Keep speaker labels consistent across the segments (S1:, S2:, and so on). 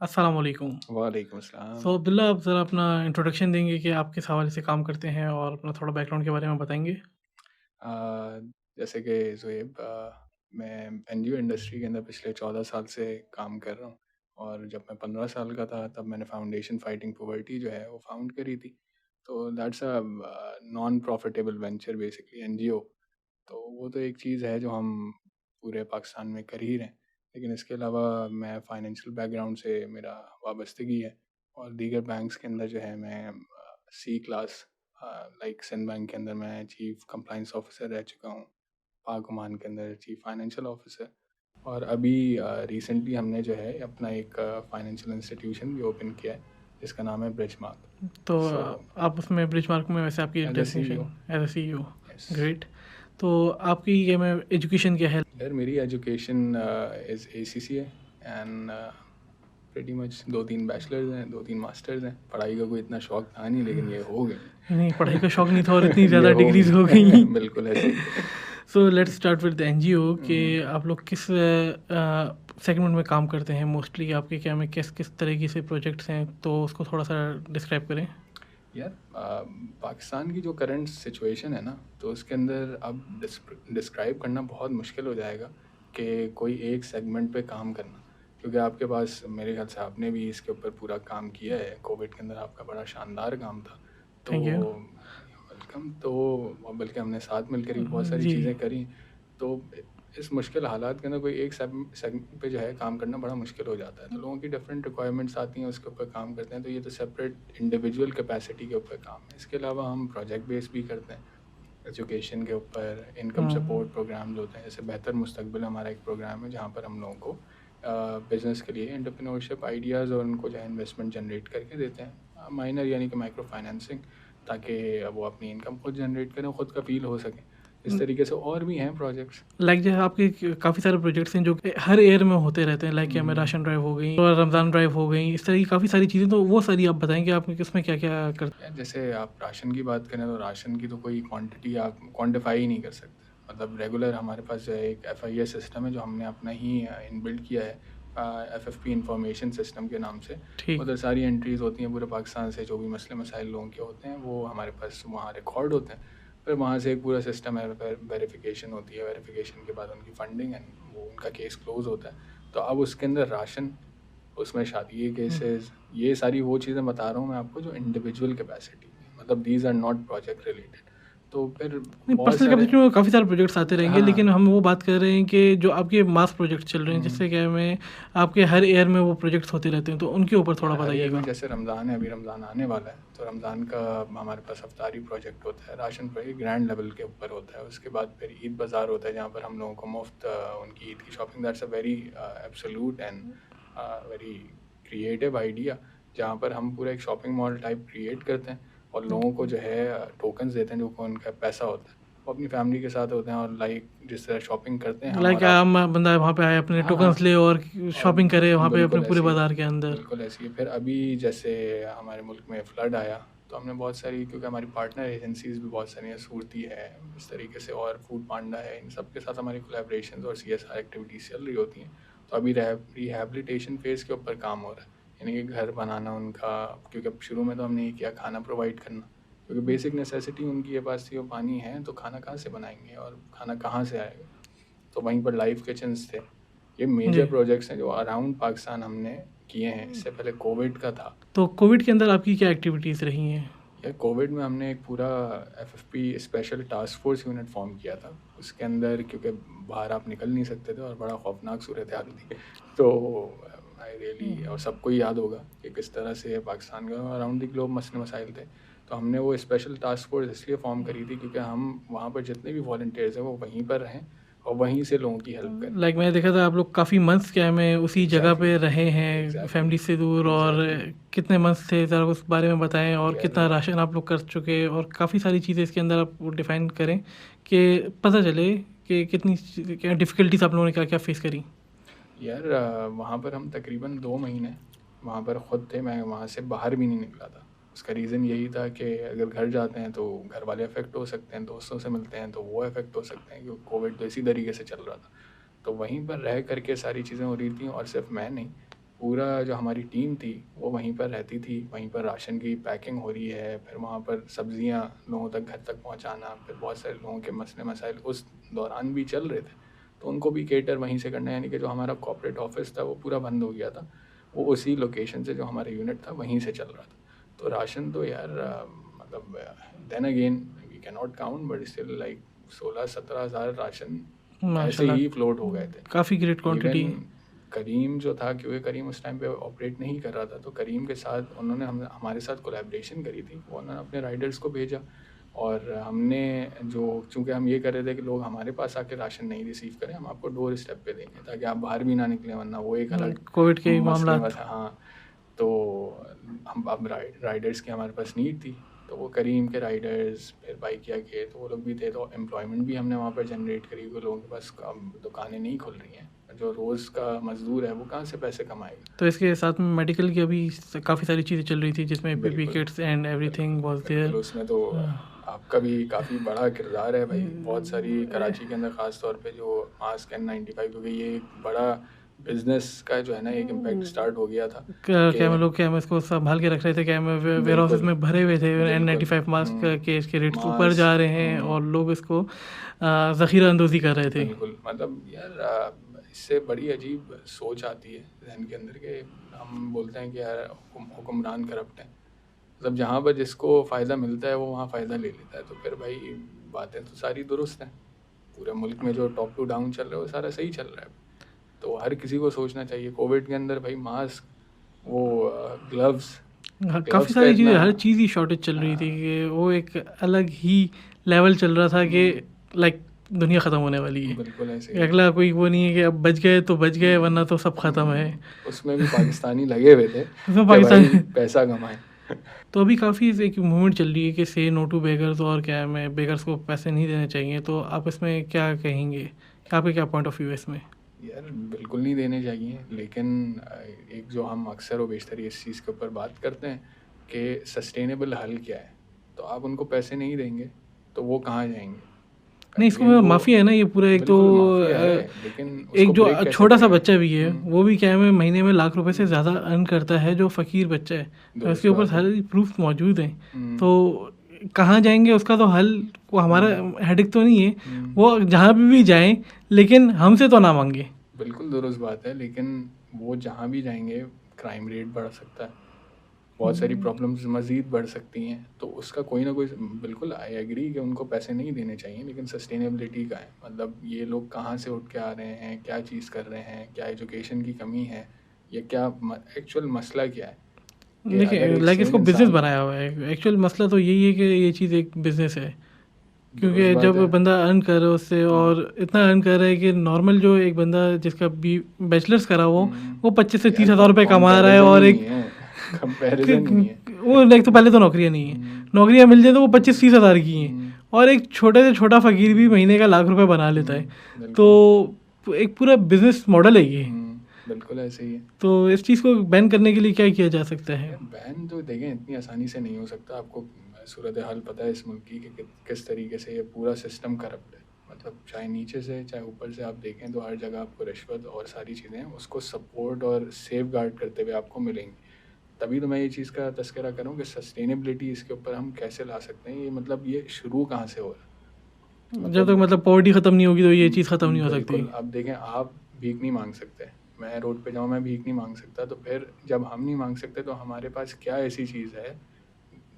S1: अस्सलाम वालेकुम।
S2: वालेकुम अस्सलाम।
S1: सो अब्दुल्ला, आप ज़रा अपना इंट्रोडक्शन देंगे कि आप किस हवाले से काम करते हैं और अपना थोड़ा बैकग्राउंड के बारे में बताएँगे?
S2: अ, जैसे कि ज़ुएब, मैं एनजीओ इंडस्ट्री के अंदर पिछले 14 साल से काम कर रहा हूँ और जब मैं 15 साल का था तब मैंने फाउंडेशन फाइटिंग पॉवर्टी जो है वो फाउंड करी थी। तो that's a non profitable venture basically NGO. तो वो तो एक चीज़ है जो हम पूरे पाकिस्तान में कर ही रहे हैं। लेकिन इसके अलावा मैं फाइनेंशियल बैकग्राउंड से मेरा वाबस्तगी है और दीगर बैंक्स के अंदर जो है मैं सी क्लास, लाइक सिंध बैंक के अंदर मैं चीफ़ कंप्लाइंस ऑफिसर रह चुका हूँ, पाक ओमान के अंदर चीफ़ फाइनेंशियल ऑफिसर। और अभी रिसेंटली हमने जो है अपना एक फाइनेंशियल इंस्टीट्यूशन भी ओपन किया है जिसका नाम है ब्रिजमार्क।
S1: तो
S2: सो
S1: आप उसमें ब्रिजमार्क में वैसे आपकी
S2: as a
S1: designation
S2: CEO.
S1: As a CEO.
S2: Yes.
S1: Great. तो आपकी क्या में एजुकेशन क्या है?
S2: यार मेरी education is ACCA and pretty much 2-3 bachelors हैं, 2-3 मास्टर्स हैं। पढ़ाई का कोई इतना शौक था नहीं लेकिन ये हो गई।
S1: नहीं, पढ़ाई का शौक नहीं था और इतनी
S2: ये
S1: ज़्यादा
S2: हो
S1: डिग्रीज़ हो
S2: गई।
S1: गई।
S2: बिल्कुल ऐसे ही।
S1: So let's start with the NGO कि
S2: हुँ।
S1: आप लोग किस सेगमेंट में काम करते हैं मोस्टली? आपके क्या में किस तरीके से प्रोजेक्ट्स हैं? तो उसको थोड़ा-सा डिस्क्राइब करें।
S2: यार पाकिस्तान की जो करंट सिचुएशन है ना, तो उसके अंदर अब डिस्क्राइब करना बहुत मुश्किल हो जाएगा कि कोई एक सेगमेंट पे काम करना, क्योंकि आपके पास मेरे ख्याल से आपने भी इसके ऊपर पूरा काम किया है। कोविड के अंदर आपका बड़ा शानदार काम था। तो
S1: थैंक यू।
S2: वेलकम। तो बल्कि हमने साथ मिलकर भी बहुत सारी
S1: जी।
S2: चीज़ें करी। तो इस मुश्किल हालात के अंदर कोई एक सेगमेंट पे जो है काम करना बड़ा मुश्किल हो जाता है। तो लोगों की डिफरेंट रिक्वायरमेंट्स आती हैं, उसके ऊपर काम करते हैं। तो ये तो सेपरेट इंडिविजुअल कैपेसिटी के ऊपर काम है। इसके अलावा हम प्रोजेक्ट बेस भी करते हैं एजुकेशन के ऊपर। इनकम
S1: हुँ।
S2: सपोर्ट प्रोग्राम्स होते हैं, जैसे बेहतर मुस्तकबिल हमारा एक प्रोग्राम है जहाँ पर हम लोगों को बिज़नेस के लिए एंटरप्रेन्योरशिप आइडियाज़ और उनको जो है इन्वेस्टमेंट जनरेट करके देते हैं, माइनर यानी कि माइक्रो फाइनेंसिंग, ताकि वो अपनी इनकम खुद जनरेट करें, खुद का फील हो सके। इस तरीके से और भी हैं प्रोजेक्ट्स।
S1: लाइक जैसे आपके काफ़ी सारे प्रोजेक्ट्स हैं जो कि हर ईयर में होते रहते हैं, लाइक क्या में राशन ड्राइव हो गई और रमज़ान ड्राइव हो गई, इस तरह की काफ़ी सारी चीज़ें। तो वो सारी आप बताएँगे आप किसमें क्या-क्या कर?
S2: यार जैसे आप राशन की बात करें तो राशन की तो कोई क्वांटिटी आप क्वांटिफाई ही नहीं कर सकते। मतलब रेगुलर हमारे पास जो है एक एफआईएस सिस्टम है जो हमने अपना ही इनबिल्ड किया है, एफएफपी इंफॉर्मेशन सिस्टम के नाम से।
S1: ठीक।
S2: उधर सारी एंट्रीज़ होती हैं पूरे पाकिस्तान से, जो भी मसले मसाइल लोगों के होते हैं वो हमारे पास वहाँ रिकॉर्ड होते हैं। फिर वहाँ से एक पूरा सिस्टम है, वेरिफिकेशन होती है। वेरिफिकेशन के बाद उनकी फंडिंग एंड वो उनका केस क्लोज होता है। तो अब उसके अंदर राशन, उसमें शादी के केसेस, ये सारी वो चीज़ें बता रहा हूँ मैं आपको जो इंडिविजुअल कैपेसिटी में, मतलब these are not project related. तो फिर
S1: नहीं,
S2: बहुत
S1: पर्सनल
S2: सारे।
S1: कैपेसिटी में काफ़ी सारे प्रोजेक्ट्स आते रहेंगे,
S2: हाँ।
S1: लेकिन हम वो बात कर रहे हैं कि जो आपके मास प्रोजेक्ट चल रहे हैं,
S2: हम्म।
S1: जिससे क्या में आपके हर ईयर में वो प्रोजेक्ट्स होते रहते हैं, तो उनके ऊपर
S2: यार
S1: थोड़ा
S2: हर ईयर में
S1: बताइएगा।
S2: जैसे रमज़ान है, अभी रमज़ान आने वाला है, तो रमज़ान का हमारे पास अफ्तारी प्रोजेक्ट होता है। राशन पर ग्रैंड लेवल के ऊपर होता है। उसके बाद फिर ईद बाज़ार होता है जहाँ पर हम लोगों को मुफ्त उनकी ईद की shopping. That's a very absolute and very creative idea, जहाँ पर हम पूरा एक शॉपिंग मॉल टाइप क्रिएट करते हैं और लोगों को जो है टोकन्स देते हैं, जो को उनका पैसा होता है। वो अपनी फैमिली के साथ होते हैं और लाइक जिस तरह शॉपिंग करते हैं हम
S1: लाइक
S2: और आप।
S1: आम बंदा वहाँ पे आए, अपने
S2: हाँ हाँ।
S1: टोकन्स ले और
S2: और
S1: शॉपिंग करे वहाँ पे अपने
S2: बिल्कुल
S1: पूरे
S2: ऐसे ही है।
S1: बाज़ार के अंदर।
S2: बिल्कुल ऐसे ही है। फिर अभी जैसे हमारे मुल्क में फ़्लड आया, तो हमने बहुत सारी, क्योंकि हमारी पार्टनर एजेंसीज़ भी बहुत सारी हैं, सूरती है इस तरीके से, और फूड पांडा है, इन सब के साथ हमारी कोलैबोरेशंस और सीएसआर एक्टिविटीज़ चल रही होती हैं। तो अभी रिहैबिलिटेशन फ़ेज़ के ऊपर काम हो रहा है, यानी कि घर बनाना उनका। क्योंकि अब शुरू में तो हमने ये किया खाना प्रोवाइड करना, क्योंकि बेसिक नेसेसिटी उनकी के पास थी, वो पानी है तो खाना कहाँ से बनाएंगे और खाना कहाँ से आएगा। तो वहीं पर लाइव किचन्स थे। ये मेजर
S1: जी।
S2: प्रोजेक्ट्स हैं जो अराउंड पाकिस्तान हमने किए हैं। इससे पहले कोविड का था।
S1: तो कोविड के अंदर आपकी क्या एक्टिविटीज़ रही हैं?
S2: या कोविड में हमने एक पूरा FFP special task force unit form किया था। उसके अंदर क्योंकि बाहर आप निकल नहीं सकते थे और बड़ा खौफनाक सूरत हाल थी, तो आई रियली, और सबको ही याद होगा कि किस तरह से पाकिस्तान का अराउंड द ग्लोब मसले मसाइल थे। तो हमने वो स्पेशल टास्क फोर्स इसलिए फॉर्म करी थी क्योंकि हम वहाँ पर जितने भी वॉल्टियर्स हैं वो वहीं पर रहें और वहीं से लोगों की हेल्प करें।
S1: लाइक मैंने देखा था आप लोग काफ़ी मंथ्स क्या में उसी जगह
S2: एग्जैक्टली।
S1: पे रहे हैं
S2: एग्जैक्टली।
S1: फैमिली से दूर, और
S2: एग्जैक्टली।
S1: कितने मंथ्स थे ज़रा उस बारे में बताएं, और
S2: यार
S1: कितना राशन आप लोग कर चुके, और काफ़ी सारी चीज़ें इसके अंदर आप डिफाइन करें कि पता चले कि कितनी क्या डिफ़िकल्टीज आप लोगों ने क्या क्या फेस करी।
S2: यार वहाँ पर हम तकरीबन 2 महीने वहाँ पर ख़ुद थे। मैं वहाँ से बाहर भी नहीं निकला था। उसका रीज़न यही था कि अगर घर जाते हैं तो घर वाले अफेक्ट हो सकते हैं, दोस्तों से मिलते हैं तो वो अफेक्ट हो सकते हैं, क्योंकि कोविड तो इसी तरीके से चल रहा था। तो वहीं पर रह करके सारी चीज़ें हो रही थी, और सिर्फ मैं नहीं, पूरा जो हमारी टीम थी वो वहीं पर रहती थी, वहीं पर राशन की पैकिंग हो रही है, फिर वहाँ पर सब्जियाँ लोगों तक घर तक पहुँचाना, फिर बहुत सारे लोगों के मसले मसाइल उस दौरान भी चल रहे थे, तो उनको भी केटर वहीं से करना, यानी कि जो हमारा कॉर्पोरेट ऑफिस था वो पूरा बंद हो गया था, वो उसी लोकेशन से जो हमारा यूनिट था वहीं से चल रहा था। तो राशन तो यार मतलब then again we can not count, but still like 16-17 हज़ार राशन ऐसे
S1: माशाल्लाह,
S2: ही फ्लोट हो गए थे।
S1: काफ़ी ग्रेट क्वांटिटी।
S2: इवन करीम जो था, क्योंकि करीम उस टाइम पे ऑपरेट नहीं कर रहा था, तो करीम के साथ उन्होंने हमारे साथ कोलैबोरेशन करी थी, वो उन्होंने अपने राइडर्स को भेजा, और हमने जो, चूँकि हम ये कर रहे थे कि लोग हमारे पास आके राशन नहीं रिसीव करें, हम आपको डोर स्टेप पे देंगे ताकि आप बाहर भी ना निकलें, वरना वो एक अलग
S1: कोविड के
S2: मसले
S1: मामला।
S2: में था। हाँ, तो हम अब राइडर्स की हमारे पास नीड थी, तो वो करीम के राइडर्स, फिर बाइकिया के, तो वो लोग भी थे, तो एम्प्लॉयमेंट भी हमने वहाँ पर जनरेट करी, क्योंकि लोगों के पास दुकानें नहीं खुल रही हैं, जो रोज़ का मजदूर है वो कहाँ से पैसे कमाएगा।
S1: तो इसके साथ में मेडिकल की अभी काफ़ी सारी चीज़ें चल रही थी, जिसमें पीपी
S2: बिल्कुल,
S1: किट्स एंड एवरीथिंग वाज
S2: बिल्कुल,
S1: देयर।
S2: उसमें तो आपका भी काफ़ी बड़ा किरदार है भाई। बहुत सारी कराची के अंदर ख़ास तौर पे जो मास्क N95, क्योंकि ये एक बड़ा बिज़नेस का जो है ना एक इम्पैक्ट स्टार्ट हो गया था कि
S1: क्या मैं इसको संभाल के रख रहे थे, क्या मैं वेयर हाउसेस
S2: बिल्कुल,
S1: में भरे हुए थे
S2: बिल्कुल,
S1: N95 मास्क के, इसके रेट्स ऊपर जा
S2: मास्क,
S1: रहे हैं और लोग इसको ज़ख़ीरा अंदोज़ी कर रहे थे।
S2: बिल्कुल, मतलब यार इससे बड़ी अजीब सोच आती है ज़हन के अंदर कि हम बोलते हैं कि यार हुक्मरान करप्ट हैं। मतलब जहाँ पर जिसको फ़ायदा मिलता है वो वहाँ फ़ायदा ले लेता है, तो फिर भाई बातें तो सारी दुरुस्त हैं। पूरे मुल्क में जो टॉप टू डाउन चल रहा है वो सारा सही चल रहा है, तो हर किसी को सोचना चाहिए। कोविड के अंदर भाई मास्क, वो ग्लव्स
S1: काफ़ी
S2: ग्लव्स का
S1: सारी चीज़ें,
S2: इतना,
S1: हर चीज़ ही शॉर्टेज चल रही थी कि वो एक अलग ही लेवल चल रहा था कि लाइक दुनिया ख़त्म होने वाली है।
S2: बिल्कुल ऐसे ही है।
S1: अगला कोई वो नहीं है कि अब बच गए तो बच गए, वरना तो सब ख़त्म है।
S2: उसमें भी पाकिस्तानी लगे हुए थे
S1: उसमें
S2: कि
S1: पाकिस्तान
S2: भाई पैसा कमाएं।
S1: तो अभी काफ़ी एक मूवमेंट चल रही है कि से नो टू बेगर्स, और क्या है, बेगर्स को पैसे नहीं देने चाहिए, तो आप इसमें क्या कहेंगे, आपका क्या पॉइंट ऑफ व्यू है इसमें?
S2: यार बिल्कुल नहीं देने चाहिए, लेकिन एक जो हम अक्सर व बेशतर इस चीज़ के ऊपर बात करते हैं कि सस्टेनेबल हल क्या है, तो आप उनको पैसे नहीं देंगे तो वो कहाँ जाएंगे।
S1: नहीं, इसको
S2: अगेन वो
S1: माफ़ी है ना ये पूरा। एक तो
S2: बिल्कुल माफिया है, लेकिन
S1: एक
S2: उसको
S1: जो
S2: ब्रेक कैसे
S1: छोटा सा
S2: करेगा।
S1: बच्चा भी है, वो भी क्या है, महीने में लाख रुपए से ज़्यादा अर्न करता है, जो फ़कीर बच्चा है, तो
S2: दुरुस्त
S1: इसके ऊपर
S2: बात है।
S1: सारे प्रूफ मौजूद हैं।
S2: हम्म,
S1: तो कहाँ जाएंगे उसका तो हल, वो हमारा हेडेक तो नहीं है,
S2: हम्म,
S1: वो जहाँ भी जाएं, लेकिन हमसे तो ना मांगे।
S2: बिल्कुल दुरुस्त बात है, लेकिन वो जहाँ भी जाएंगे क्राइम रेट बढ़ सकता है, बहुत सारी प्रॉब्लम्स मज़ीद बढ़ सकती हैं, तो उसका कोई ना कोई, बिल्कुल आई एग्री कि उनको पैसे नहीं देने चाहिए, लेकिन सस्टेनेबिलिटी का है, मतलब ये लोग कहाँ से उठ के आ रहे हैं, क्या चीज़ कर रहे हैं, क्या एजुकेशन की कमी है, या क्या एक्चुअल मसला क्या है, कि अगर
S1: देखिए,
S2: एक
S1: लाइक
S2: सेम
S1: इसको बिजनेस
S2: इंसान।
S1: बनाया हुआ है। एक्चुअल मसला तो यही है कि ये चीज़ एक बिजनेस है,
S2: दुरुस्त
S1: क्योंकि
S2: बात
S1: जब
S2: है।
S1: बंदा अर्न कर रहा है उससे, और इतना अर्न कर रहा है कि नॉर्मल जो एक बंदा जिसका बी बैचलर्स करा वो 25 से 30 हज़ार रुपये कमा रहा है,
S2: कंपैरिजन
S1: और
S2: ही
S1: एक
S2: नहीं है, कंपैरिजन ही नहीं है।
S1: वो लाइक, तो पहले तो नौकरियां नहीं है, नौकरियां मिल जाए तो वो 25-30 हज़ार की हैं, और एक छोटे से छोटा फकीर भी महीने का लाख रुपए बना लेता है। तो
S2: बिल्कुल।
S1: एक पूरा बिजनेस मॉडल है ये।
S2: बिल्कुल ऐसे ही है।
S1: तो इस चीज़ को बैन करने के लिए क्या किया जा सकता है?
S2: यार बैन तो देखें इतनी आसानी से नहीं हो सकता, आपको सूरत हाल पता है इस मुल्क की कि किस तरीके से ये पूरा सिस्टम करप्ट है, मतलब चाहे नीचे से चाहे ऊपर से आप देखें तो हर जगह आपको रिश्वत और सारी चीज़ें उसको सपोर्ट और सेफ गार्ड करते हुए आपको मिलेंगी। तभी तो मैं ये चीज़ का तस्करा करूँ कि सस्टेनेबिलिटी इसके ऊपर हम कैसे ला सकते हैं, ये मतलब ये शुरू कहाँ से हो रहा है।
S1: जब तक मतलब पॉवर्टी ख़त्म नहीं होगी तो ये चीज़ ख़त्म नहीं हो सकती।
S2: बिल्कुल, अब देखें आप भीख नहीं मांग सकते, मैं रोड पे जाऊँ मैं भीख नहीं मांग सकता, तो फिर जब हम नहीं मांग सकते तो हमारे पास क्या ऐसी चीज़ है,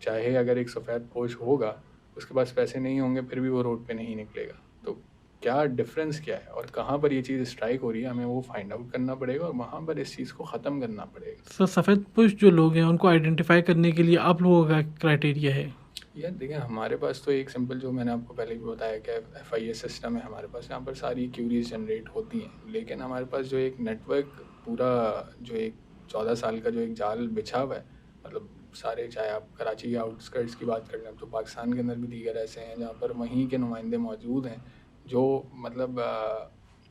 S2: चाहे अगर एक सफ़ेद पोश होगा उसके पास पैसे नहीं होंगे फिर भी वो रोड पे नहीं निकलेगा, तो क्या डिफरेंस क्या है और कहाँ पर ये चीज़ स्ट्राइक हो रही है, हमें वो फाइंड आउट करना पड़ेगा और वहाँ पर इस चीज़ को ख़त्म करना पड़ेगा।
S1: सर, सफ़ेद पुरुष जो लोग हैं उनको आइडेंटिफाई करने के लिए आप लोगों का क्राइटेरिया है?
S2: यार देखिए हमारे पास तो एक सिंपल, जो मैंने आपको पहले भी बताया कि FIS सिस्टम है हमारे पास, यहाँ पर सारी क्यूरीज जनरेट होती हैं, लेकिन हमारे पास जो एक नेटवर्क पूरा, जो एक 14 साल का जो एक जाल बिछा हुआ है, मतलब सारे, चाहे आप कराची के आउटस्कर्ट्स की बात कर लें तो पाकिस्तान के अंदर भी दीगर ऐसे हैं जहाँ पर वहीं के नुमाइंदे मौजूद हैं जो मतलब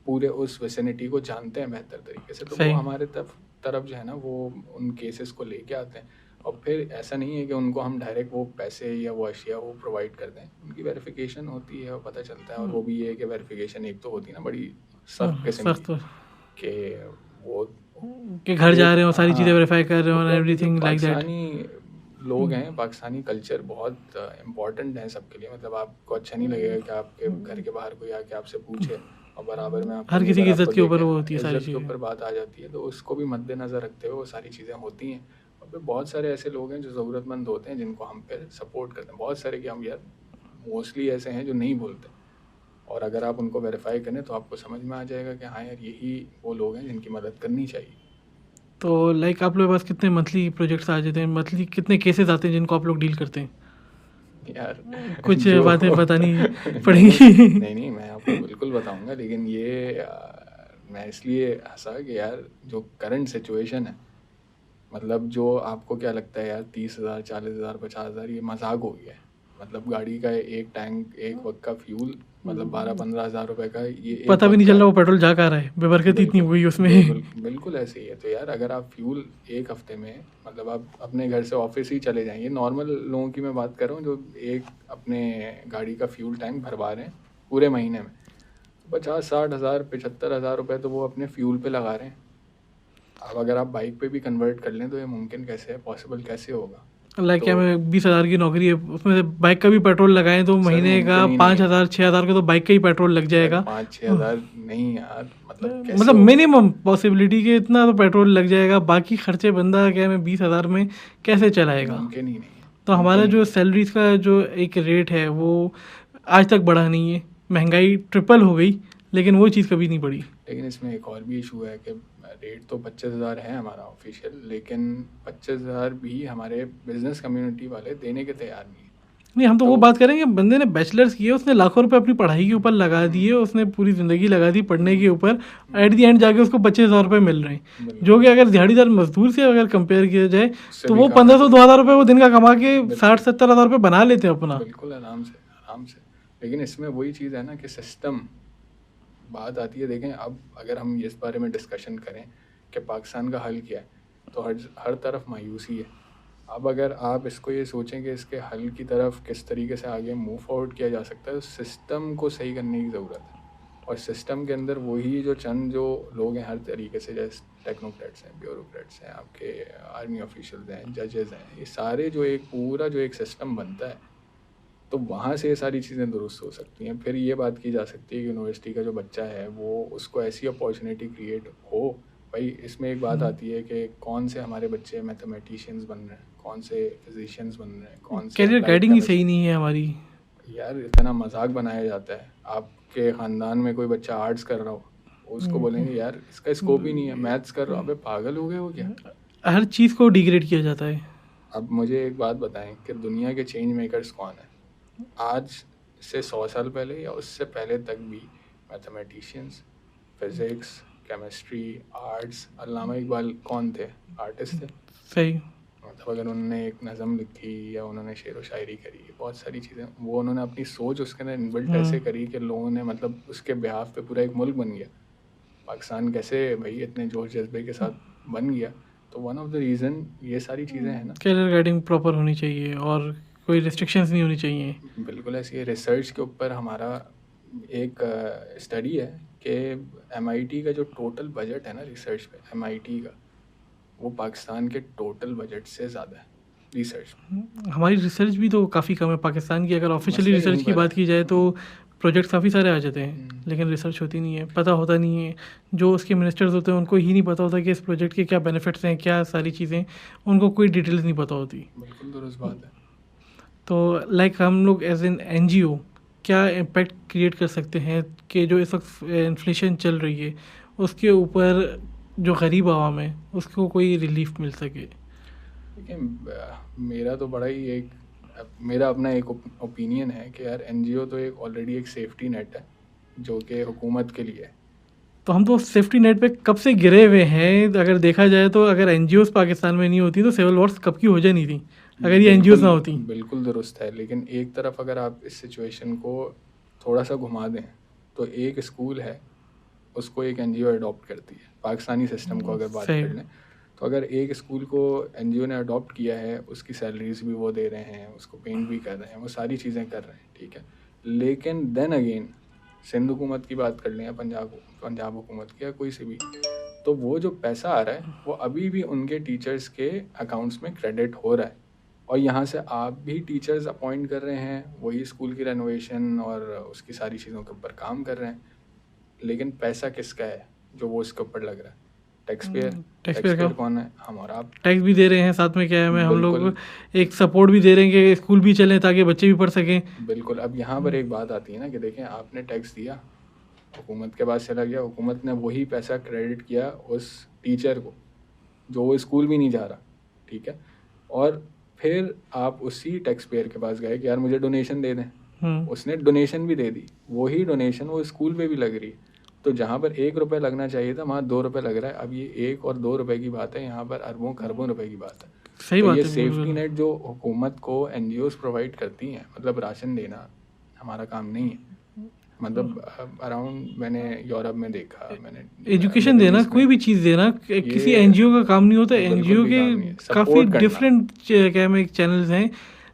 S2: पूरे उस विसिनिटी को जानते हैं बेहतर तरीके से, तो वो
S1: सही।
S2: हमारे तरफ जो है ना वो उन केसेस को लेके आते हैं, और फिर ऐसा नहीं है कि उनको हम डायरेक्ट वो पैसे या वो अशिया वो प्रोवाइड कर दें, उनकी वेरिफिकेशन होती है और पता चलता है, और वो भी ये है कि वेरिफिकेशन एक तो होती है ना बड़ी सख्त किस्म की,
S1: सख्त।
S2: कि वो
S1: कि घर जा
S2: एक
S1: रहे हो, सारी चीज़ें
S2: हाँ,
S1: वेरीफाई कर रहे हो एंड
S2: एग्जैक्टली। जो
S1: एवरीथिंग लाइक दैट।
S2: पाकिस्तानी लोग हैं, पाकिस्तानी कल्चर बहुत इम्पोर्टेंट है सबके लिए। मतलब आपको अच्छा नहीं लगेगा कि आपके घर के बाहर कोई आके आपसे पूछे और बराबर में आपका
S1: हर किसी
S2: नेबर
S1: की
S2: आपको
S1: इज़्ज़त के ऊपर
S2: देखे।
S1: वो होती है सारी
S2: इज्जत के
S1: चीज़ें।
S2: ऊपर बात आ जाती है, तो उसको भी मद्देनज़र रखते हुए वो सारी चीज़ें होती हैं। और फिर बहुत सारे ऐसे लोग हैं जो ज़रूरतमंद होते हैं, जिनको हम पे सपोर्ट करते हैं। बहुत सारे कि हम यार मोस्टली ऐसे हैं जो नहीं बोलते, और अगर आप उनको वेरीफाई करें तो आपको समझ में आ जाएगा कि हाँ यार, यही वो लोग हैं जिनकी मदद करनी चाहिए।
S1: तो लाइक आप लोगों के पास कितने मंथली प्रोजेक्ट्स आ जाते हैं, मंथली कितने केसेस आते हैं जिनको आप लोग डील करते हैं?
S2: यार
S1: कुछ
S2: जो
S1: बातें बतानी
S2: नहीं नहीं
S1: पड़ेंगी।
S2: नहीं नहीं, मैं आपको बिल्कुल बताऊंगा। लेकिन ये मैं इसलिए हंसा कि यार जो करंट सिचुएशन है, मतलब जो आपको क्या लगता है यार 30,000 40,000 50,000 ये मजाक हो गया है। मतलब गाड़ी का एक टैंक एक वक्त का फ्यूल, मतलब 12-15 हज़ार रुपए का ये एक
S1: पता भी
S2: वक्त
S1: नहीं चल
S2: का।
S1: रहा वो पेट्रोल जा कहाँ रहा है, बेबरकत इतनी
S2: बिल्कुल
S1: हो गई उसमें।
S2: बिल्कुल बिल्कुल ऐसे ही है। तो यार अगर आप फ्यूल एक हफ्ते में, मतलब आप अपने घर से ऑफिस ही चले जाएंगे, नॉर्मल लोगों की मैं बात कर रहा हूँ जो एक अपने गाड़ी का फ्यूल टैंक भरवा रहे हैं पूरे महीने में, 50-60 हज़ार 75,000 रुपये तो वो अपने फ्यूल पे लगा रहे हैं। अब अगर आप बाइक पे भी कन्वर्ट कर लें तो ये मुमकिन कैसे है, पॉसिबल कैसे होगा?
S1: लाइक क्या,
S2: तो
S1: में 20,000 की नौकरी है, उसमें से बाइक का भी पेट्रोल लगाएं तो
S2: सर
S1: महीने का
S2: मुमकिन ही नहीं है।
S1: 5,000 6,000 का तो बाइक का ही पेट्रोल लग
S2: सर
S1: जाएगा।
S2: 5-6 हज़ार नहीं यार, मतलब कैसे
S1: मतलब
S2: होगा?
S1: मिनिमम पॉसिबिलिटी के इतना तो पेट्रोल लग जाएगा, बाकी खर्चे बंदा क्या में 20,000 में कैसे चलाएगा?
S2: मुमकिन ही नहीं है,
S1: तो हमारा
S2: मुमकिन ही
S1: जो
S2: नहीं है।
S1: सैलरीज का जो एक रेट है वो आज तक बढ़ा नहीं है। महंगाई ट्रिपल हो गई लेकिन वो चीज़ कभी नहीं बढ़ी।
S2: लेकिन इसमें एक और भी इशू है कि रेट तो 25,000 है हमारा ऑफिशियल, लेकिन 25,000 भी हमारे बिजनेस कम्युनिटी वाले देने के तैयार नहीं है।
S1: नहीं, हम तो
S2: तो
S1: वो बात करेंगे, बंदे ने बैचलर्स किए, उसने लाखों रुपए अपनी पढ़ाई के ऊपर लगा दिए, उसने पूरी ज़िंदगी लगा दी पढ़ने के ऊपर, एट दी एंड जाके उसको 25,000 रुपये मिल रहे हैं, जो
S2: बिल्कुल
S1: कि अगर दिहाड़ीदार मजदूर से अगर कंपेयर किया जाए
S2: उससे
S1: तो
S2: भी
S1: वो
S2: कम है।
S1: 1,500 2,000 रुपये वो दिन का कमा के
S2: बिल्कुल
S1: 60-70 हज़ार रुपये बना लेते हैं अपना।
S2: बिल्कुल आराम से, आराम से। लेकिन इसमें वही चीज़ है ना कि सिस्टम बात आती है। देखें, अब अगर हम इस बारे में डिस्कशन करें कि पाकिस्तान का हल क्या है, तो हर हर तरफ मायूसी है। अब अगर आप इसको ये सोचें कि इसके हल की तरफ किस तरीके से आगे मूव फॉरवर्ड किया जा सकता है, तो सिस्टम को सही करने की ज़रूरत है। और सिस्टम के अंदर वही जो चंद जो लोग हैं हर तरीके से, जैसे टेक्नोक्रेट्स हैं, ब्यूरोक्रेट्स हैं, आपके आर्मी ऑफिशियल्स हैं, जजेस हैं, ये सारे जो एक पूरा जो एक सिस्टम बनता है, तो वहाँ से ये सारी चीज़ें दुरुस्त हो सकती हैं। फिर ये बात की जा सकती है कि यूनिवर्सिटी का जो बच्चा है वो उसको ऐसी अपॉर्चुनिटी क्रिएट हो। भाई इसमें एक बात आती है कि कौन से हमारे बच्चे मैथमेटिशियंस बन रहे हैं, कौन से फिजिशियंस बन रहे हैं, कौन से
S1: कैरियर
S2: अप्लाइड
S1: गाइडिंग ही
S2: केमिस्ट।
S1: सही नहीं है हमारी।
S2: यार इतना मजाक बनाया जाता है। आपके ख़ानदान में कोई बच्चा आर्ट्स कर रहा हो, उसको बोलेंगे यार इसका स्कोप ही नहीं है, मैथ्स कर रहा हो, अबे पागल हो गए हो क्या?
S1: हर चीज़ को डिग्रेड किया जाता है।
S2: अब मुझे एक बात बताएं कि दुनिया के चेंज मेकर्स कौन है? आज से 100 साल पहले या उससे पहले तक भी मैथमेटिशियंस, फिज़िक्स, केमिस्ट्री, आर्ट्स। अल्लामा इकबाल कौन थे? आर्टिस्ट थे।
S1: सही।
S2: मतलब अगर उन्होंने एक नज़म लिखी या उन्होंने शेर व शायरी करी, बहुत सारी चीज़ें वो उन्होंने अपनी सोच उसके अंदर इनबिल्ट ऐसे करी कि लोगों ने, मतलब उसके बिहाफ पे पूरा एक मुल्क बन गया। पाकिस्तान कैसे भाई इतने जोश जज्बे के साथ बन गया? तो वन ऑफ द रीज़न ये सारी चीज़ें हैं ना।
S1: कैरियर गाइडिंग प्रॉपर होनी चाहिए और कोई रिस्ट्रिक्शंस नहीं होनी चाहिए।
S2: बिल्कुल ऐसी है। रिसर्च के ऊपर हमारा एक स्टडी है कि एमआईटी का जो टोटल बजट है ना रिसर्च पे, एमआईटी का, वो पाकिस्तान के टोटल बजट से ज़्यादा है रिसर्च में।
S1: हमारी रिसर्च भी तो काफ़ी कम है पाकिस्तान की। अगर ऑफिशियली
S2: मसला
S1: रिसर्च
S2: यहीं
S1: की
S2: पर
S1: बात की जाए तो प्रोजेक्ट काफ़ी सारे आ जाते हैं लेकिन रिसर्च होती नहीं है, पता होता नहीं है। जो उसके मिनिस्टर्स होते हैं उनको ही नहीं पता होता कि इस प्रोजेक्ट के क्या बेनिफिट्स हैं, क्या सारी चीज़ें, उनको कोई डिटेल्स नहीं पता होती।
S2: बिल्कुल दुरुस्त बात है।
S1: तो लाइक हम लोग एज एन एनजीओ क्या इम्पेक्ट क्रिएट कर सकते हैं कि जो इस वक्त इन्फ्लेशन चल रही है उसके ऊपर जो गरीब आवाम है उसको कोई रिलीफ मिल सके?
S2: देखिए मेरा तो बड़ा ही एक मेरा अपना एक ओपिनियन है कि यार एनजीओ तो एक ऑलरेडी एक सेफ्टी नेट है जो कि हुकूमत के लिए है।
S1: तो हम तो सेफ्टी नेट पे कब से गिरे हुए हैं। अगर देखा जाए तो अगर एनजीओस पाकिस्तान में नहीं होती तो सिविल वॉर्स कब की हो जानी थी, अगर ये एनजीओस
S2: बिल्कुल
S1: ना होती।
S2: बिल्कुल दुरुस्त है। लेकिन एक तरफ अगर आप इस सिचुएशन को थोड़ा सा घुमा दें तो एक स्कूल है, उसको एक एनजीओ अडॉप्ट करती है। पाकिस्तानी सिस्टम को अगर बात
S1: सही।
S2: कर लें तो अगर एक स्कूल को एनजीओ ने अडॉप्ट किया है, उसकी सैलरीज भी वो दे रहे हैं, उसको पेंट भी कर रहे हैं, वो सारी चीज़ें कर रहे हैं, ठीक है। लेकिन देन अगेन सिंध हुकूमत की बात कर लें या पंजाब हुकूमत की या कोई सी भी, तो वो जो पैसा आ रहा है वो अभी भी उनके टीचर्स के अकाउंट्स में क्रेडिट हो रहा है, और यहाँ से आप भी टीचर्स अपॉइंट कर रहे हैं, वही स्कूल की रेनोवेशन और उसकी सारी चीज़ों के ऊपर काम कर रहे हैं, लेकिन पैसा किसका है जो वो इसके ऊपर लग रहा है? Tax payer.
S1: Tax
S2: tax
S1: payer का
S2: पेयर कौन है? हम और आप।
S1: टैक्स भी दे रहे हैं, साथ में क्या है, मैं हम लोग
S2: बिल्कुल
S1: एक सपोर्ट भी दे रहे हैं कि स्कूल भी चलें ताकि बच्चे भी पढ़ सकें।
S2: बिल्कुल। अब यहाँ पर एक बात आती है ना कि देखें, आपने टैक्स दिया, हुकूमत के पास चला गया, हुकूमत ने वही पैसा क्रेडिट किया उस टीचर को जो वो स्कूल भी नहीं जा रहा, ठीक है, और फिर आप उसी टैक्स पेयर के पास गए कि यार मुझे डोनेशन दे दें, उसने डोनेशन भी दे दी, वही डोनेशन वो स्कूल पे भी लग रही है। तो जहाँ पर 1 रुपये लगना चाहिए था वहाँ 2 रुपये लग रहा है। अब ये 1 और 2 रुपये की बात है, यहाँ पर अरबों खरबों रुपए की बात है।
S1: सही
S2: तो
S1: बात
S2: ये
S1: है,
S2: सेफ्टी
S1: बिल्कुल।
S2: नेट जो हुकूमत को एनजीओज प्रोवाइड करती हैं, मतलब राशन देना हमारा काम नहीं है। मतलब अराउंड मैंने यूरोप में देखा, मैंने
S1: एजुकेशन
S2: मिडिल
S1: देना,
S2: ईस्ट
S1: कोई
S2: में,
S1: भी चीज़ देना किसी
S2: ये
S1: एनजीओ का काम नहीं होता।
S2: बिल्कुल
S1: एनजीओ
S2: भी
S1: के
S2: काम नहीं है।
S1: काफ़ी
S2: सपोर्ट करना।
S1: डिफरेंट क्या में चैनल्स हैं,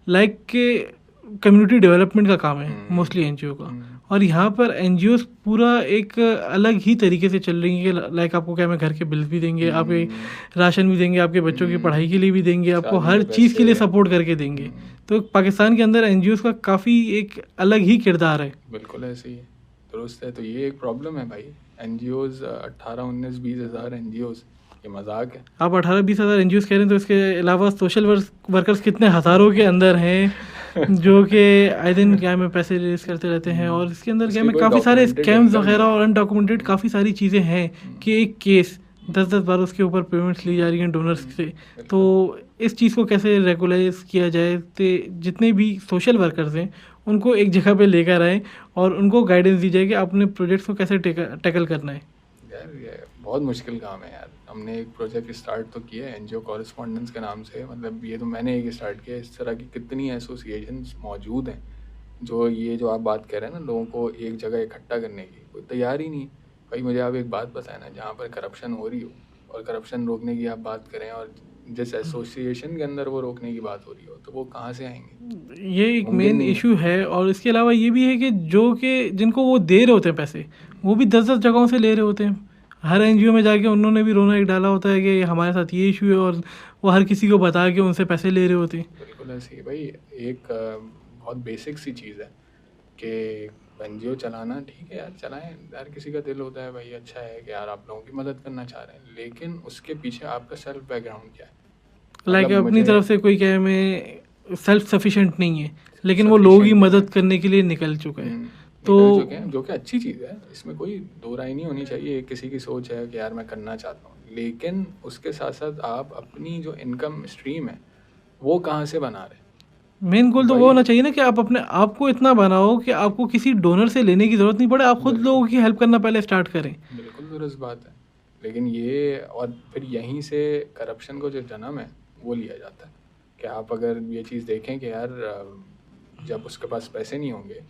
S1: लाइक के कम्युनिटी डेवलपमेंट का काम है मोस्टली एनजीओ का। और यहाँ पर एनजीओ पूरा एक अलग ही तरीके से चल रही है कि लाइक आपको क्या, मैं घर के बिल्स भी देंगे, आपके राशन भी देंगे, आपके बच्चों की पढ़ाई के लिए भी देंगे, आपको
S2: शादी
S1: हर
S2: के
S1: चीज़ के लिए
S2: पैसे।
S1: सपोर्ट करके देंगे। तो पाकिस्तान के अंदर एनजीओ का काफ़ी एक अलग ही किरदार है।
S2: बिल्कुल ऐसे ही है, दुरुस्त है। तो ये एक प्रॉब्लम है भाई, एनजीओज 18, 19, 20 हज़ार एनजीओज, ये मजाक है।
S1: आप 18-20 हज़ार एन कह रहे हैं, तो इसके अलावा सोशल वर्कर्स कितने हज़ारों के अंदर हैं जो कि आए दिन क्या में पैसे रिलीज करते रहते हैं। और इसके अंदर क्या
S2: उसकी
S1: में
S2: कोई
S1: काफ़ी सारे
S2: documented
S1: स्कैम्स
S2: income
S1: वगैरह
S2: नहीं
S1: और अनडॉक्यूमेंटेड काफ़ी सारी चीज़ें हैं कि एक केस 10-10 बार उसके ऊपर पेमेंट्स ली जा रही हैं डोनर्स से। तो इस चीज़ को कैसे रेगुलाइज किया जाए, तो जितने भी सोशल वर्कर्स हैं उनको एक जगह पे लेकर आए और उनको गाइडेंस दी जाए कि अपने प्रोजेक्ट्स को कैसे टैकल करना है।
S2: यार ये बहुत मुश्किल काम है यार। हमने एक प्रोजेक्ट स्टार्ट तो किया है एनजीओ कॉरेस्पॉन्डेंस के नाम से, मतलब ये तो मैंने एक स्टार्ट किया। इस तरह की कितनी एसोसिएशंस मौजूद हैं जो ये जो आप बात कर रहे हैं ना, लोगों को एक जगह इकट्ठा करने की, कोई तैयार ही नहीं। भाई मुझे आप एक बात बताएं ना, जहाँ पर करप्शन हो रही हो और करप्शन रोकने की आप बात करें, और जिस एसोसिएशन के अंदर वो रोकने की बात हो रही हो, तो वो कहाँ से आएंगे?
S1: ये एक
S2: मुमकिन
S1: मेन
S2: नहीं है।
S1: इशू है। और इसके अलावा ये भी है कि जो कि जिनको वो दे रहे होते हैं पैसे, वो भी 10-10 जगहों से ले रहे होते हैं। हर एनजीओ में जाके उन्होंने भी रोना एक डाला होता है कि हमारे साथ ये इशू है, और वो हर किसी को बता के उनसे पैसे ले रहे होते हैं।
S2: बिल्कुल ऐसे ही भाई। एक बहुत बेसिक सी चीज़ है कि एनजीओ चलाना, ठीक है यार चलाएं, हर किसी का दिल होता है भाई, अच्छा है कि यार आप लोगों की मदद करना चाह रहे हैं, लेकिन उसके पीछे आपका सेल्फ बैकग्राउंड क्या है?
S1: लाइक
S2: मतलब
S1: अपनी
S2: मुझे
S1: तरफ से कोई क्या में सेल्फ सफिशिएंट नहीं है, लेकिन वो लोगों की
S2: sufficient
S1: मदद
S2: नहीं
S1: करने के लिए निकल चुका है।
S2: तो
S1: तो
S2: चुके हैं, जो कि अच्छी चीज़ है, इसमें कोई दो राय नहीं होनी चाहिए। किसी की सोच है कि यार मैं करना चाहता हूँ, लेकिन उसके साथ साथ आप अपनी जो इनकम स्ट्रीम है वो कहाँ से बना रहे हैं?
S1: मेन गोल तो वो
S2: वही
S1: होना चाहिए ना कि आप अपने आप को इतना बनाओ कि आपको किसी डोनर से लेने की ज़रूरत नहीं पड़े, आप खुद
S2: बिल्कुल।
S1: लोगों की हेल्प करना पहले स्टार्ट करें।
S2: बिल्कुल दुरुस्त बात है। लेकिन ये, और फिर यहीं से करप्शन को जो जन्म है वो लिया जाता है कि आप अगर ये चीज़ देखें कि यार जब उसके पास पैसे नहीं होंगे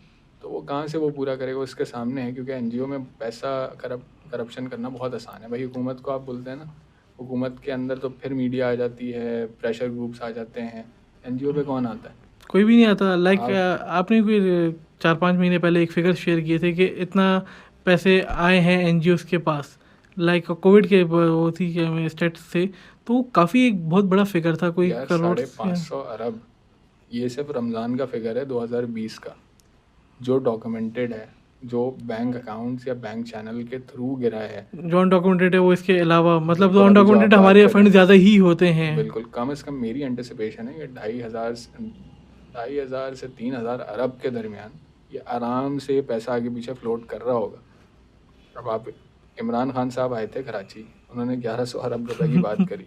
S2: तो वो कहाँ से वो पूरा करेगा? उसके सामने है, क्योंकि एनजीओ में पैसा करप्शन करना बहुत आसान है भाई। हुकूमत को आप बोलते हैं ना, हुकूमत के अंदर तो फिर मीडिया आ जाती है, प्रेशर ग्रुप्स आ जाते हैं, एनजीओ पे कौन आता है?
S1: कोई भी नहीं आता। लाइक
S2: आप
S1: आपने कोई 4-5 महीने पहले एक फिगर शेयर किए थे कि इतना पैसे आए हैं एनजीओस के पास, लाइक कोविड के वो थी कि स्टेट्स से, तो काफ़ी एक बहुत बड़ा फिगर था, कोई
S2: यार
S1: करोड़
S2: 550 अरब, ये सिर्फ रमज़ान का फिगर है 2020 का, जो डॉक्यूमेंटेड है, जो बैंक अकाउंट्स या बैंक चैनल के थ्रू गिरा है।
S1: जो अनडॉक्यूमेंटेड है वो इसके अलावा, मतलब जो
S2: बिल्कुल, अभी जो
S1: अनडॉक्यूमेंटेड
S2: आप बात
S1: हमारे
S2: कर
S1: फंड
S2: रहे
S1: ज़्यादा ही होते हैं।
S2: हैं, बिल्कुल कम से कम मेरी एंटिसिपेशन है कि 2,500 से 3,000 अरब के दरमियान ये आराम से ये पैसा आगे पीछे फ्लोट कर रहा होगा। अब आप, इमरान खान साहब आए थे कराची, उन्होंने 1100 अरब रुपए की बात करी।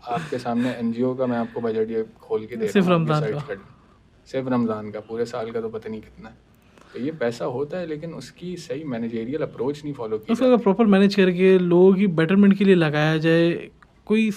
S2: आपके सामने एनजीओ का मैं आपको बजट ये खोल के दे
S1: सिर्फ
S2: रहा हूँ,
S1: रमज़ान
S2: सर्च
S1: का।
S2: कर, सिर्फ रमज़ान का, पूरे साल का तो पता नहीं कितना है। तो ये पैसा होता है, लेकिन उसकी सही मैनेजेरियल अप्रोच नहीं फॉलो की
S1: उसको अगर प्रॉपर मैनेज करके लोगों की बेटरमेंट के लिए लगाया जाए, कोई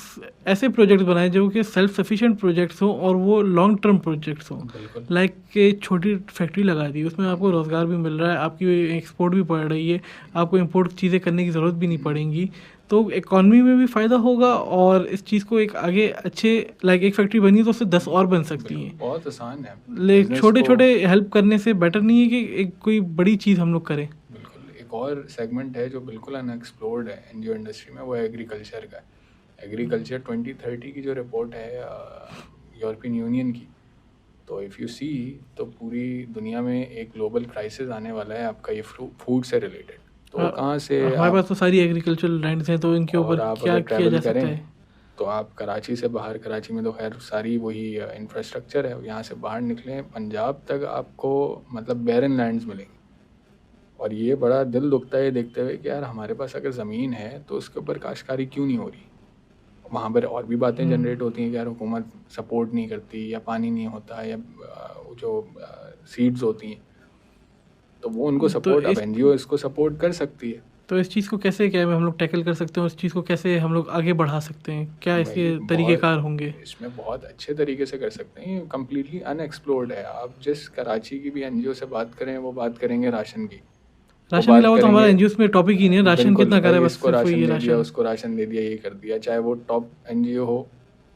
S1: ऐसे प्रोजेक्ट्स बनाए जो कि सेल्फ सफिशिएंट प्रोजेक्ट्स हों और वो लॉन्ग टर्म प्रोजेक्ट्स हों।
S2: बिल्कुल।
S1: लाइक कि छोटी फैक्ट्री लगा दी, उसमें आपको रोज़गार भी मिल रहा है, आपकी एक्सपोर्ट भी बढ़ रही है, आपको इंपोर्ट चीज़ें करने की ज़रूरत भी नहीं पड़ेंगी, तो इकॉनमी में भी फ़ायदा होगा। और इस चीज़ को एक आगे अच्छे, लाइक एक फैक्ट्री बनी है तो उससे 10 और बन सकती हैं।
S2: बहुत आसान है
S1: लाइक
S2: business
S1: छोटे
S2: को।
S1: छोटे हेल्प करने से बेटर नहीं है कि एक कोई बड़ी चीज़ हम लोग करें।
S2: बिल्कुल, एक एक और सेगमेंट है जो बिल्कुल अनएक्सप्लोर्ड है एनजीओ इंडस्ट्री में, वो है एग्रीकल्चर का। एग्रीकल्चर 2030 की जो रिपोर्ट है यूरोपियन यूनियन की, तो इफ़ यू सी तो पूरी दुनिया में एक ग्लोबल क्राइसिस आने वाला है आपका ये फूड से रिलेटेड। तो कहाँ से
S1: हमारे पास
S2: आप,
S1: तो सारी एग्रीकल्चरल लैंड्स हैं, तो इनके
S2: और
S1: ऊपर
S2: आप
S1: क्या
S2: अगर
S1: किया
S2: ट्रैवल
S1: जा सकता
S2: करें
S1: है?
S2: तो आप कराची से बाहर, कराची में तो खैर सारी वही इंफ्रास्ट्रक्चर है, यहाँ से बाहर निकलें पंजाब तक आपको मतलब बैरन लैंड्स मिलेंगे। और ये बड़ा दिल दुखता है ये देखते हुए कि यार हमारे पास अगर ज़मीन है तो उसके ऊपर काश्तकारी क्यों नहीं हो रही। वहाँ पर और भी बातें जनरेट होती हैं कि यार हुकूमत सपोर्ट नहीं करती, या पानी नहीं होता, या जो सीड्स होती हैं तो वो उनको
S1: तो
S2: सपोर्ट, अब
S1: इस
S2: एनजीओ इसको सपोर्ट कर सकती है।
S1: तो इस चीज़ को कैसे क्या है हम लोग टैकल कर सकते हैं, और इस चीज़ को कैसे हम लोग आगे बढ़ा सकते हैं? क्या इसके
S2: भाई
S1: तरीक़ेकार होंगे?
S2: इसमें बहुत अच्छे तरीके से कर सकते हैं, ये कम्प्लीटली अनएक्सप्लोर्ड है। आप जिस कराची की भी एनजीओ से बात करें वो बात करेंगे राशन की, वो
S1: राशन के
S2: बात
S1: अलावा तो हमारा
S2: करेंगे
S1: एनजीओ में टॉपिक ही नहीं है, राशन
S2: बिल्कुल
S1: कितना करा
S2: भाई
S1: है, बस
S2: इसको
S1: सिर्फ
S2: राशन
S1: वही
S2: दे दिया,
S1: राशन।
S2: उसको राशन दे दिया, ये कर दिया। चाहे वो टॉप एनजीओ हो,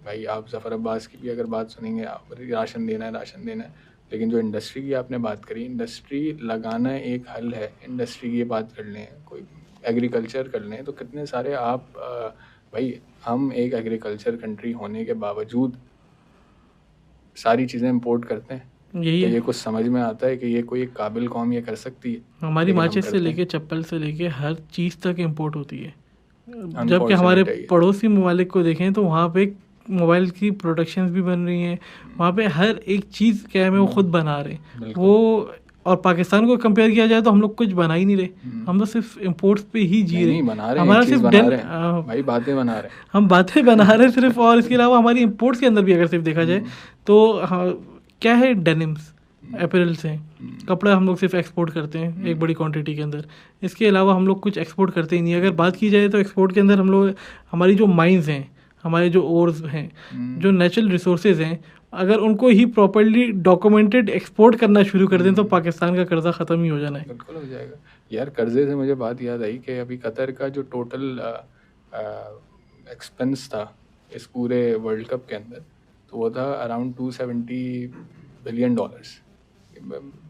S2: भाई आप ज़फ़र अब्बास की भी अगर बात सुनेंगे, आप राशन देना है, राशन देना है। लेकिन जो इंडस्ट्री की आपने बात करी, इंडस्ट्री लगाना एक हल है, इंडस्ट्री की बात कर लें, कोई एग्रीकल्चर कर लें, तो कितने सारे आप भाई हम एक एग्रीकल्चर कंट्री होने के बावजूद सारी चीज़ें इंपोर्ट करते हैं।
S1: यही
S2: तो
S1: है,
S2: ये कुछ समझ में आता है कि ये कोई एक काबिल कौम ये कर सकती है,
S1: हमारी
S2: लेकिन हम
S1: माचिस से
S2: करते हैं।
S1: लेके चप्पल से लेके हर चीज़ तक इंपोर्ट होती है। जबकि हमारे
S2: अनफॉर्चुनेट है ये।
S1: पड़ोसी ममालिक को देखें तो वहाँ पे मोबाइल की प्रोडक्शंस भी बन रही हैं, वहाँ पे हर एक चीज़ क्या है वो खुद बना रहे हैं
S2: बिल्कुल।
S1: वो। और पाकिस्तान को कंपेयर किया जाए तो हम लोग कुछ बना ही नहीं रहे, हम तो सिर्फ इंपोर्ट्स पे ही जी
S2: नहीं
S1: रहे।
S2: नहीं बना रहे हैं,
S1: हमारा
S2: एक चीज़
S1: सिर्फ
S2: बना रहे हैं भाई, बातें बना रहे हैं।
S1: हम बातें बना रहे हैं सिर्फ, और इसके अलावा हमारी इंपोर्ट्स के अंदर भी अगर सिर्फ देखा जाए तो क्या है, डेनिम्स, अपैरल्स हैं, कपड़ा हम लोग सिर्फ एक्सपोर्ट करते हैं एक बड़ी क्वांटिटी के अंदर। इसके अलावा हम लोग कुछ एक्सपोर्ट करते ही नहीं। अगर बात की जाए तो एक्सपोर्ट के अंदर हम लोग, हमारी जो माइंस हैं, हमारे जो ओर्स हैं, जो नेचुरल रिसोर्सेज हैं, अगर उनको ही प्रॉपर्ली डॉक्यूमेंटेड एक्सपोर्ट करना शुरू कर दें तो पाकिस्तान का कर्जा ख़त्म ही हो जाना है।
S2: बिल्कुल हो जाएगा यार। कर्जे से मुझे बात याद आई कि अभी कतर का जो टोटल एक्सपेंस था इस पूरे वर्ल्ड कप के अंदर, तो वो था अराउंड $270 बिलियन,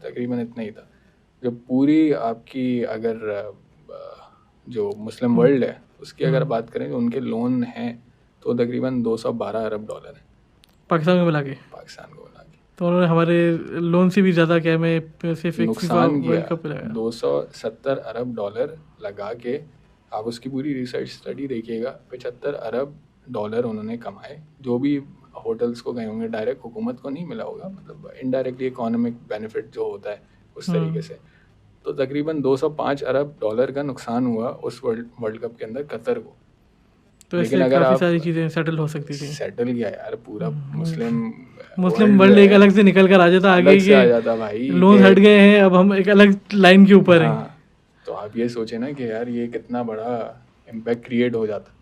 S2: तकरीबन इतना ही था। जो पूरी आपकी अगर जो मुस्लिम वर्ल्ड है उसकी अगर बात करें तो उनके लोन हैं तो तकरीबन $212 अरब है
S1: पाकिस्तान को मिला के।
S2: पाकिस्तान को मिला के।
S1: तो उन्होंने हमारे लोन से भी ज़्यादा क्या में सिर्फ एक
S2: नुकसान किया,
S1: वर्ल्ड कप लगाया।
S2: $270 अरब लगा के। आप उसकी पूरी रिसर्च स्टडी देखिएगा, $75 अरब उन्होंने कमाए। जो भी होटल्स को गए होंगे, डायरेक्ट हुकूमत को नहीं मिला होगा, मतलब इनडायरेक्टली इकोनॉमिक बेनिफिट जो होता है उस तरीके से। तो तकरीबन $205 अरब का नुकसान हुआ उस वर्ल्ड कप के अंदर कतर को।
S1: तो इससे काफ़ी सारी चीज़ें सेटल हो सकती थी।
S2: सेटल किया यार, पूरा
S1: मुस्लिम वर्ल्ड एक अलग से निकल कर आ जाता, आगे
S2: से आ जाता भाई,
S1: लोन हट गए हैं, अब हम एक अलग लाइन के ऊपर हैं।
S2: तो आप ये सोचें ना कि यार ये कितना बड़ा इम्पैक्ट क्रिएट हो जाता।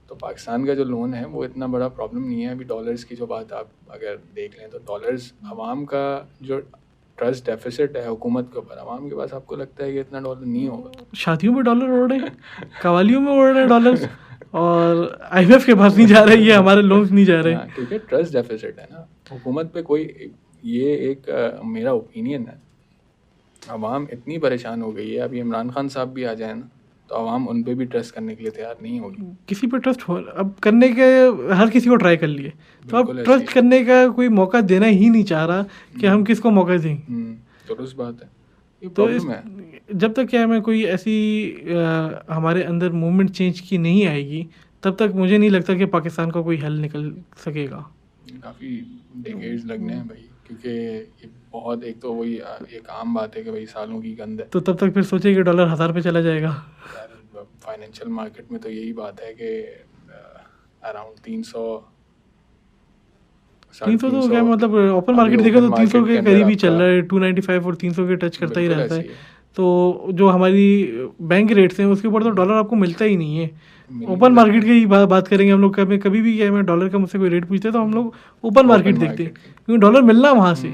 S2: तो पाकिस्तान का जो लोन है वो इतना बड़ा प्रॉब्लम नहीं है। अभी डॉलर्स की जो बात आप अगर देख लें तो डॉलर्स, आवाम का जो ट्रस्ट डेफिसिट है हुकूमत के ऊपर, आवाम के पास आपको लगता है कि इतना डॉलर नहीं होगा।
S1: शादियों में डॉलर उड़ रहे हैं, कवालियों में उड़ रहे हैं डॉलर, और आईएमएफ के पास नहीं जा रहे, ये हमारे लोन्स नहीं जा रहे।
S2: क्योंकि ट्रस्ट डेफिसिट है ना हुकूमत पे। कोई ये एक मेरा ओपिनियन है, आवाम इतनी परेशान हो गई है। अभी इमरान खान साहब भी आ जाए ना तो आवाम उन पे भी ट्रस्ट करने के लिए तैयार नहीं होगी।
S1: किसी पे ट्रस्ट हो अब करने के, हर किसी को ट्राई कर लिए, तो अब ट्रस्ट करने का कोई मौका देना ही नहीं चाह रहा कि हम किसको मौका दें।
S2: दुरुस्त बात है, ये
S1: तो
S2: प्रॉब्लम है।
S1: जब तक क्या है, मैं कोई ऐसी हमारे अंदर मूवमेंट चेंज की नहीं आएगी तब तक मुझे नहीं लगता कि पाकिस्तान का कोई हल निकल सकेगा।
S2: काफ़ी डिकेड्स लगने हैं भाई, क्योंकि ये बहुत, एक तो वही एक आम बात है कि भाई सालों की गंद है।
S1: तो तब तक फिर सोचिए कि डॉलर 1000 पे चला जाएगा।
S2: यार फाइनेंशियल मार्केट में तो यही बात है कि अराउंड 300
S1: तो क्या मतलब ओपन मार्केट देखो तो 300 के करीब ही चल रहा है, 295 और 300 के टच करता ही रहता है। तो जो हमारी बैंक रेट्स हैं उसके ऊपर तो डॉलर आपको मिलता ही नहीं है। ओपन मार्केट की ही बात करेंगे हम लोग, कभी भी क्या है, डॉलर का मुझसे कोई रेट पूछते हैं तो हम लोग ओपन मार्केट देखते हैं, क्योंकि डॉलर मिलना वहाँ से।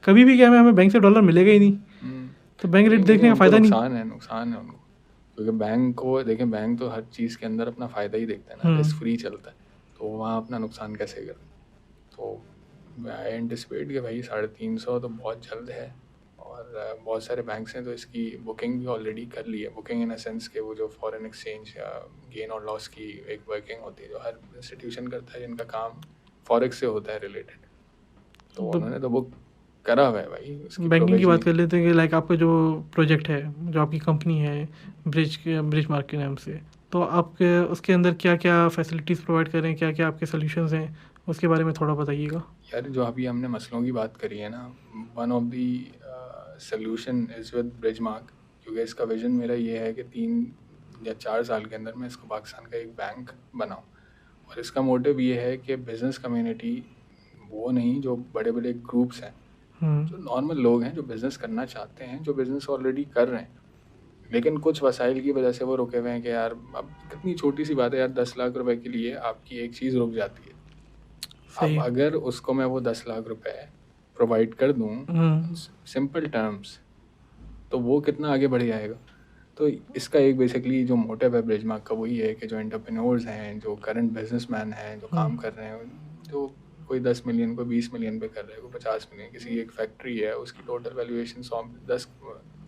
S1: कभी भी क्या है, हमें बैंक से डॉलर मिलेगा ही नहीं, तो बैंक रेट देखने का फ़ायदा नहीं।
S2: नुकसान है उनको, क्योंकि बैंक को देखें, बैंक तो हर चीज़ के अंदर अपना फ़ायदा ही देखता है ना, रिस्क फ्री चलता है, तो वहाँ अपना नुकसान कैसे करें। तो आई एंटिसिपेट कि भाई 350 तो बहुत जल्द है, और बहुत सारे बैंक्स हैं तो इसकी बुकिंग भी ऑलरेडी कर ली है। बुकिंग इन अ सेंस कि वो जो फॉरेन एक्सचेंज या गेन और लॉस की एक वर्किंग होती है जो हर इंस्टीट्यूशन करता है जिनका काम फॉरेक्स से होता है रिलेटेड, तो
S1: तो
S2: उन्होंने तो बुक करा हुआ है भाई उसकी
S1: बैंकिंग की बात
S2: प्रोविजनिंग।
S1: कर लेते हैं कि लाइक आपका जो प्रोजेक्ट है, जो आपकी कंपनी है ब्रिज मार्क के नाम से, तो आपके उसके अंदर क्या क्या फैसिलिटीज़ प्रोवाइड कर रहे हैं, क्या क्या आपके सोल्यूशंस हैं, उसके बारे में थोड़ा बताइएगा।
S2: यार जो अभी हमने मसलों की बात करी है ना, one of the solution is with bridge mark, क्योंकि इसका विजन मेरा ये है कि 3 या 4 साल के अंदर मैं इसको पाकिस्तान का एक बैंक बनाऊँ। और इसका मोटिव ये है कि बिज़नेस कम्युनिटी वो नहीं जो बड़े बड़े ग्रुप्स हैं, जो नॉर्मल लोग हैं जो बिज़नेस करना चाहते हैं, जो बिज़नेस ऑलरेडी कर रहे हैं, लेकिन कुछ वसाइल की वजह से वो रुके हुए हैं कि यार अब कितनी छोटी सी बात है यार, 10 लाख रुपए के लिए आपकी एक चीज़ रुक जाती है।
S1: सही।
S2: अब अगर उसको मैं वो 10 लाख रुपए प्रोवाइड कर दूँ सिंपल टर्म्स, तो वो कितना आगे बढ़ जाएगा। तो इसका एक बेसिकली जो मोटिव है ब्रिज मार्क का वही है कि जो एंटरप्रेन्योर्स हैं, जो करंट बिजनेसमैन हैं, जो काम कर रहे हैं, जो कोई 10 मिलियन, कोई 20 मिलियन पे कर रहे हैं, कोई 50 मिलियन, किसी एक फैक्ट्री है उसकी टोटल वैल्यूएशन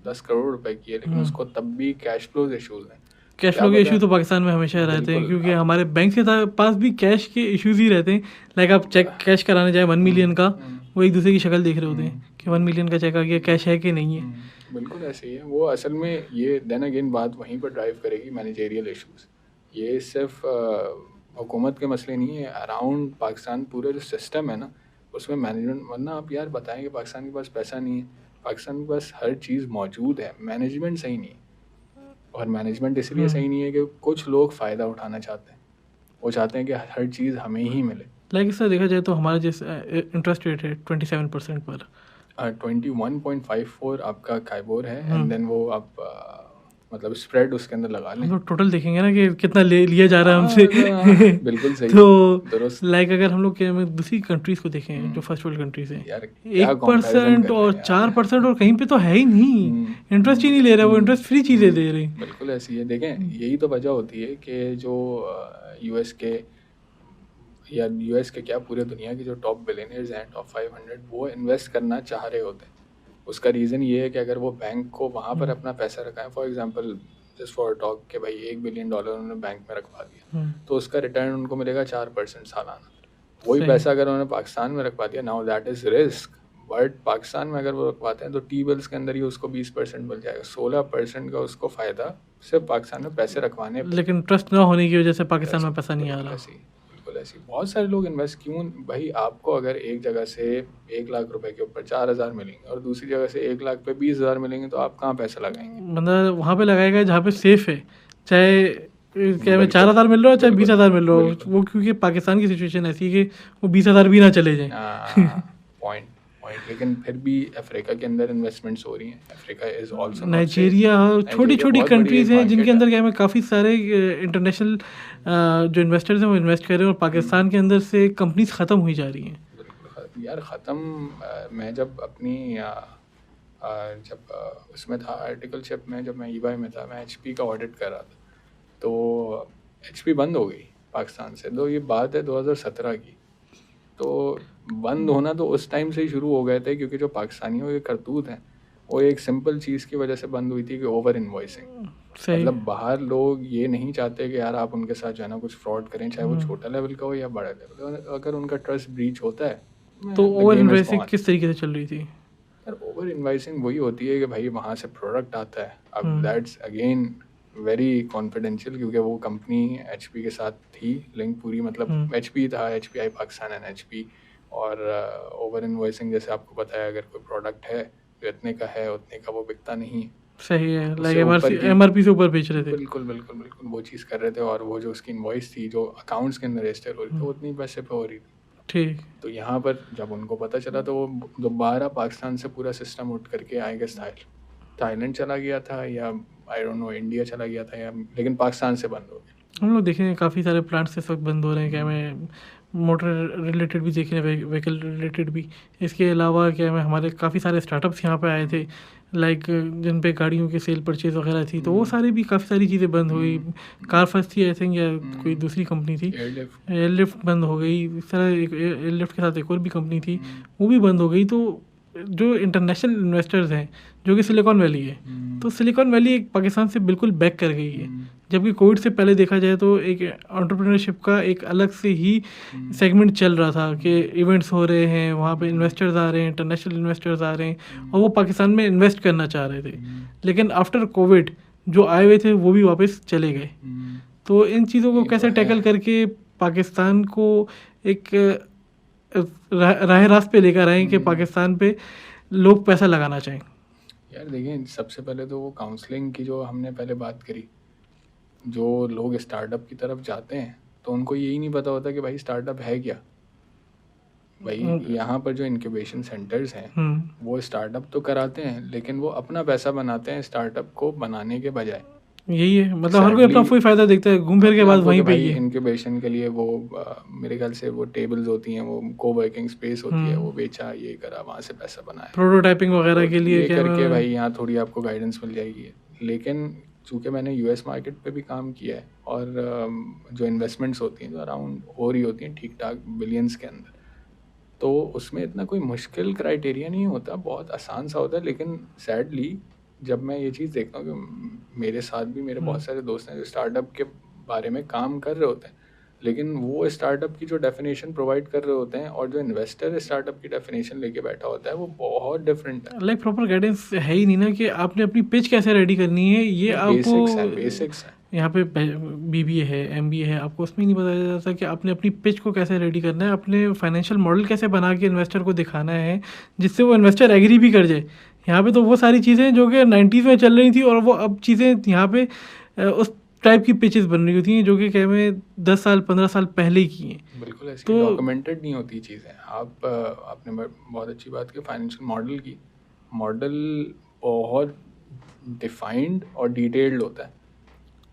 S2: 10 करोड़ रुपए की है, लेकिन उसको तब भी कैश फ्लोज इशूज़ हैं।
S1: कैश फ्लो के इशू तो पाकिस्तान में हमेशा रहते हैं, क्योंकि हमारे बैंक के पास भी कैश के इश्यूज ही रहते हैं। लाइक आप चेक कैश कराने जाए 1 मिलियन का, वो एक दूसरे की शक्ल देख रहे होते हैं कि 1 मिलियन का चेक आ गया, कैश है कि नहीं है।
S2: बिल्कुल ऐसे ही है वो। असल में ये देन अगेन बात वहीं पर ड्राइव करेगी मैनेजेरियल इश्यूज़। ये सिर्फ हुकूमत के मसले नहीं है, अराउंड पाकिस्तान पूरा जो सिस्टम है ना उसमें मैनेजमेंट, वरना आप यार बताएं कि पाकिस्तान के पास पैसा नहीं है, पाकिस्तान के पास हर चीज़ मौजूद है, मैनेजमेंट सही नहीं है। और मैनेजमेंट इसलिए सही नहीं है कि कुछ लोग फ़ायदा उठाना चाहते हैं, वो चाहते हैं कि हर चीज़ हमें ही मिले।
S1: लाइक इससे देखा जाए तो हमारा जैसे इंटरेस्ट रेट है 27% पर,
S2: 21.54 आपका काइबोर है, एंड देन वो आप मतलब स्प्रेड उसके अंदर लगा लें।
S1: हम लोग टोटल देखेंगे ना कि कितना लिया जा रहा है
S2: हमसे। बिल्कुल सही।
S1: तो लाइक अगर हम लोग दूसरी कंट्रीज को देखें जो फर्स्ट वर्ल्ड कंट्रीज हैं,
S2: यार
S1: 1% और 4% और कहीं पे तो है ही नहीं, इंटरेस्ट ही नहीं ले रहा, वो इंटरेस्ट फ्री चीज़ें दे रही।
S2: बिल्कुल ऐसी है। देखें यही तो वजह होती है कि जो यूएस के क्या पूरे दुनिया के जो टॉप बिलियनियर्स हैं, टॉप 500, वो इन्वेस्ट करना चाह रहे होते हैं। उसका रीज़न ये है कि अगर वो बैंक को वहाँ पर अपना पैसा रखाएं, for example just for talk के भाई $1 बिलियन उन्होंने बैंक में रखवा दिया, तो उसका रिटर्न उनको मिलेगा 4% सालाना। वही पैसा अगर उन्होंने पाकिस्तान में रखवा दिया, now that is risk, but Pakistan में अगर वो रखवाते हैं तो टी बिल्स के अंदर ही उसको 20% मिल जाएगा, 16% का उसको फ़ायदा सिर्फ पाकिस्तान में पैसे रखवाने पर।
S1: लेकिन ट्रस्ट ना होने की वजह से पाकिस्तान में पैसा नहीं आ रहा।
S2: बिल्कुल ऐसी बहुत सारे लोग इन्वेस्ट क्यों भाई, आपको अगर एक जगह से 1 लाख रुपए के ऊपर 4,000 मिलेंगे और दूसरी जगह से 1 लाख पे 20,000 मिलेंगे, तो आप कहाँ पैसा लगाएंगे?
S1: बंदा वहाँ पे लगाएगा जहाँ पे सेफ है, चाहे क्या में 4,000 मिल रहा हो चाहे 20,000 मिल रहा हो, वो क्योंकि पाकिस्तान की सिचुएशन ऐसी है कि वो 20,000 भी ना चले जाए।
S2: पॉइंट। लेकिन फिर भी अफ्रीका के अंदर इन्वेस्टमेंट्स हो रही हैं। अफ्रीका इज आल्सो
S1: नाइजीरिया, छोटी छोटी कंट्रीज़ हैं जिनके अंदर क्या है काफ़ी सारे इंटरनेशनल जो इन्वेस्टर्स हैं वो इन्वेस्ट कर रहे हैं, और पाकिस्तान के अंदर से कंपनीज ख़त्म हुई जा रही हैं।
S2: यार ख़त्म। मैं जब अपनी उसमें था आर्टिकलशिप में, जब मैं ईवाई में था, मैं एचपी का ऑडिट कर रहा था, तो एचपी बंद हो गई पाकिस्तान से। तो ये बात है 2017 की। तो बंद होना तो उस टाइम से ही शुरू हो गए थे, क्योंकि जो पाकिस्तानियों के करतूत हैं वो एक सिंपल चीज़ की वजह से बंद हुई थी कि ओवर इन्वॉइसिंग। मतलब बाहर लोग ये नहीं चाहते कि यार आप उनके साथ जो है ना कुछ फ्रॉड करें, चाहे वो छोटा लेवल का हो या बड़ा लेवल। अगर उनका ट्रस्ट ब्रीच होता है
S1: तो ओवर इन्वॉइसिंग किस तरीके से चल रही थी?
S2: यार ओवर इन्वॉइसिंग वही होती है कि भाई वहाँ से प्रोडक्ट आता है, अब दैट्स अगेन वेरी कॉन्फिडेंशियल, क्योंकि वो कंपनी एचपी के साथ थी लिंक पूरी, मतलब एचपी था, एचपीआई पाकिस्तान एंड एचपी। और ओवर इन्वॉइसिंग जैसे आपको पता है, अगर कोई प्रोडक्ट है जो इतने का है उतने का वो बिकता नहीं है।
S1: सही है, लाइक एमआरपी से ऊपर बेच रहे थे।
S2: बिल्कुल वो चीज़ कर रहे थे, और वो जो उसकी इन्वॉइस थी जो अकाउंट्स के अंदर रजिस्टर हो रही थी वो उतनी पैसे पे हो रही थी।
S1: ठीक।
S2: तो यहाँ पर जब उनको पता चला तो वो दोबारा पाकिस्तान से पूरा सिस्टम उठ करके आई गेस थाईलैंड चला गया था, या आई डोंट नो इंडिया चला गया था, या लेकिन पाकिस्तान से बंद हो गया।
S1: हम लोग देखें काफ़ी सारे प्लांट्स इस वक्त बंद हो रहे हैं, क्या में मोटर रिलेटेड भी देख रहे हैं, व्हीकल रिलेटेड भी। इसके अलावा क्या में हमारे काफ़ी सारे स्टार्टअप्स यहाँ पे आए थे, लाइक जिन पे गाड़ियों की सेल परचेज वगैरह थी, तो वो सारी भी काफ़ी सारी चीज़ें बंद हो गई। कार फर्स्ट थी आई थिंक, या कोई दूसरी कंपनी थी, एयरलिफ्ट बंद हो गई। इस तरह एयरलिफ्ट के साथ एक और भी कंपनी थी, वो भी बंद हो गई। तो जो इंटरनेशनल इन्वेस्टर्स हैं जो कि सिलिकॉन वैली है, तो सिलिकॉन वैली एक पाकिस्तान से बिल्कुल बैक कर गई है। जबकि कोविड से पहले देखा जाए तो एक एंटरप्रेन्योरशिप का एक अलग से ही सेगमेंट चल रहा था कि इवेंट्स हो रहे हैं, वहाँ पे इन्वेस्टर्स आ रहे हैं, इंटरनेशनल इन्वेस्टर्स आ रहे हैं और वो पाकिस्तान में इन्वेस्ट करना चाह रहे थे। लेकिन आफ्टर कोविड जो आए हुए थे वो भी वापस चले गए। तो इन चीज़ों को कैसे टैकल करके पाकिस्तान को एक राह रास्त पे लेकर आए कि पाकिस्तान पे लोग पैसा लगाना चाहें?
S2: यार देखिए, सबसे पहले तो वो काउंसलिंग की जो हमने पहले बात करी, जो लोग स्टार्टअप की तरफ जाते हैं तो उनको यही नहीं पता होता कि भाई स्टार्टअप है क्या। भाई यहाँ पर जो इंक्यूबेशन सेंटर्स हैं वो स्टार्टअप तो कराते हैं, लेकिन वो अपना पैसा बनाते हैं स्टार्टअप को बनाने के बजाय।
S1: यही है, मतलब हर कोई अपना कोई फायदा देखता है, घूम फिर के बाद वहीं पे ही है।
S2: इंक्यूबेशन के लिए वो मेरे ख्याल से वो टेबल्स होती हैं, वो कोवर्किंग स्पेस होती है, वो बेचा, ये करा, वहाँ से पैसा बनाया,
S1: प्रोटोटाइपिंग वगैरह के लिए
S2: करके भाई यहाँ थोड़ी आपको गाइडेंस मिल जाएगी। लेकिन चूँकि मैंने यूएस मार्केट पे भी काम किया है और जो इन्वेस्टमेंट्स होती हैं जो अराउंड हो रही होती हैं ठीक ठाक बिलियंस के अंदर, तो उसमें इतना कोई मुश्किल क्राइटेरिया नहीं होता, बहुत आसान सा होता है। लेकिन सैडली जब मैं ये चीज़ देखता हूँ कि मेरे साथ भी मेरे बहुत सारे दोस्त हैं जो स्टार्टअप के बारे में काम कर रहे होते हैं, लेकिन वो स्टार्टअप की जो डेफिनेशन प्रोवाइड कर रहे होते हैं और जो इन्वेस्टर स्टार्टअप की डेफिनेशन लेके बैठा होता है वो बहुत डिफरेंट है।
S1: लाइक प्रॉपर गाइडेंस है ही नहीं ना कि आपने अपनी पिच कैसे रेडी करनी है। ये आपको
S2: बेसिक्स है।
S1: यहाँ पे बीबीए है, एमबीए है, आपको उसमें नहीं बताया जाता कि आपने अपनी पिच को कैसे रेडी करना है, अपने फाइनेंशियल मॉडल कैसे बना के इन्वेस्टर को दिखाना है जिससे वो इन्वेस्टर एग्री भी कर जाए। यहाँ पे तो वो सारी चीज़ें जो कि 90s में चल रही थी और वो अब चीज़ें यहाँ पे उस टाइप की पिचेस बन रही होती हैं जो कि क्या में 10 साल 15 साल पहले ही की हैं।
S2: बिल्कुल ऐसी तो डॉक्यूमेंटेड नहीं होती चीज़ें। आपने बहुत अच्छी बात की फाइनेंशियल मॉडल की। मॉडल बहुत डिफाइंड और डिटेल्ड होता है।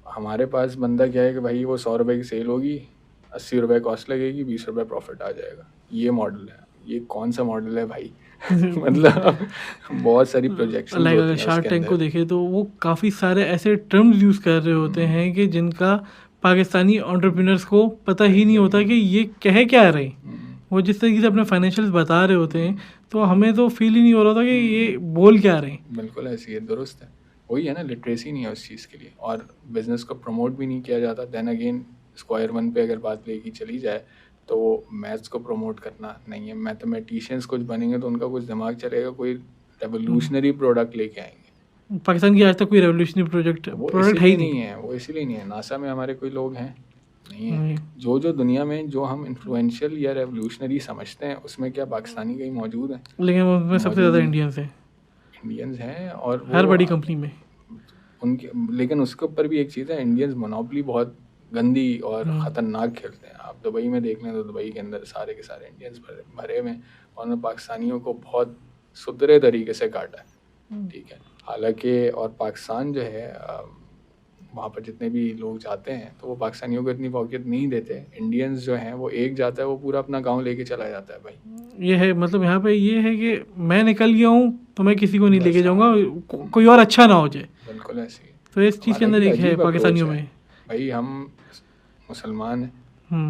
S2: हमारे पास बंदा क्या है कि भाई वो 100 रुपये की सेल होगी, 80 रुपये कॉस्ट लगेगी, 20 रुपये प्रॉफिट आ जाएगा, ये मॉडल है। ये कौन सा मॉडल है भाई? मतलब बहुत सारी प्रोजेक्शन होती हैं।
S1: शार्क टैंक को देखें तो वो काफ़ी सारे ऐसे टर्म्स यूज़ कर रहे होते हैं कि जिनका पाकिस्तानी एंटरप्रेन्योर्स को पता ही नहीं होता कि ये कह क्या रहे हैं। वो जिस तरीके से अपने फाइनेंशियल्स बता रहे होते हैं तो हमें तो फील ही नहीं हो रहा था कि ये बोल क्या रहे हैं।
S2: बिल्कुल ऐसी है, दुरुस्त है। वही है ना, लिटरेसी नहीं है उस चीज़ के लिए और बिज़नेस को प्रमोट भी नहीं किया जाता। देन अगेन स्क्वायर वन पे अगर बात लेके चली जाए तो मैथ्स को प्रमोट करना नहीं है। मैथमेटिशियंस कुछ बनेंगे तो उनका कुछ दिमाग चलेगा, कोई रेवोल्यूशनरी प्रोडक्ट लेके आएंगे।
S1: पाकिस्तान की आज तक कोई रेवोल्यूशनरी प्रोडक्ट है ही
S2: नहीं है। वो इसीलिए नहीं है। नासा में हमारे कोई लोग हैं नहीं है। जो दुनिया में जो हम इन्फ्लुएंशियल या रेवोल्यूशनरी समझते हैं उसमें क्या पाकिस्तानी कहीं मौजूद है?
S1: लेकिन उसमें सबसे ज़्यादा
S2: इंडियंस हैं और
S1: हर बड़ी कंपनी में
S2: उनके। लेकिन उसके ऊपर भी एक चीज़ है, इंडियंस मोनोपोली बहुत गंदी और ख़तरनाक खेलते हैं। आप दुबई में देख लें तो दुबई के अंदर सारे के सारे इंडियंस भरे हुए हैं और उन्होंने पाकिस्तानियों को बहुत सुथरे तरीके से काटा है। ठीक है, हालांकि और पाकिस्तान जो है वहाँ पर जितने भी लोग जाते हैं तो वो पाकिस्तानियों को इतनी फौकियत नहीं देते। इंडियंस जो हैं वो एक जाता है वो पूरा अपना गांव लेके चला जाता है भाई।
S1: ये है, मतलब यहाँ पे ये है कि मैं निकल गया हूँ तो मैं किसी को नहीं लेके जाऊँगा, कोई और अच्छा ना हो जाए।
S2: बिल्कुल ऐसी है।
S1: तो इस चीज़ के अंदर एक है पाकिस्तानियों में,
S2: भाई हम मुसलमान हैं,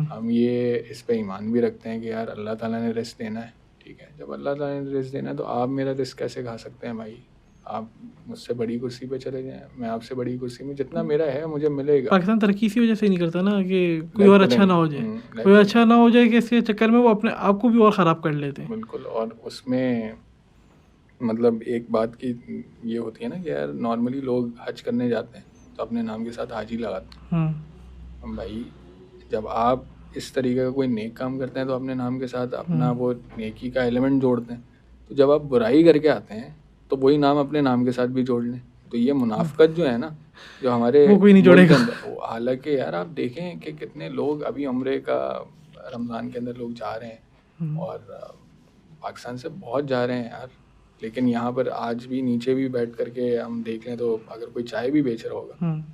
S2: हम ये इस पे ईमान भी रखते हैं कि यार अल्लाह ताला ने रिस्क देना है। ठीक है, जब अल्लाह ताला ने रिस्क देना है तो आप मेरा रिस्क कैसे खा सकते हैं भाई? आप मुझसे बड़ी कुर्सी पे चले जाएं, मैं आपसे बड़ी कुर्सी में, जितना मेरा है मुझे मिलेगा।
S1: पाकिस्तान तरक्की इसी वजह से नहीं करता ना कि कोई और अच्छा ना हो जाए, कोई अच्छा ना हो जाए कि इसके चक्कर में वो अपने आप को भी और ख़राब कर लेते हैं।
S2: बिल्कुल। और उसमें मतलब एक बात की ये होती है ना कि यार नॉर्मली लोग हज करने जाते हैं तो अपने नाम के साथ हाजी लगाते हैं। भाई जब आप इस तरीके का कोई नेक काम करते हैं तो अपने नाम के साथ अपना वो नेकी का एलिमेंट जोड़ते हैं। तो जब आप बुराई करके आते हैं तो वही नाम अपने नाम के साथ भी जोड़ लें। तो ये मुनाफिकत जो है ना, जो हमारे
S1: वो कोई नहीं जोड़ेगा।
S2: हालांकि यार आप देखें कि कितने लोग अभी उम्रे का रमज़ान के अंदर लोग जा रहे हैं और पाकिस्तान से बहुत जा रहे हैं यार। लेकिन यहाँ पर आज भी नीचे भी बैठ करके हम देख लें तो अगर कोई चाय भी बेच रहा होगा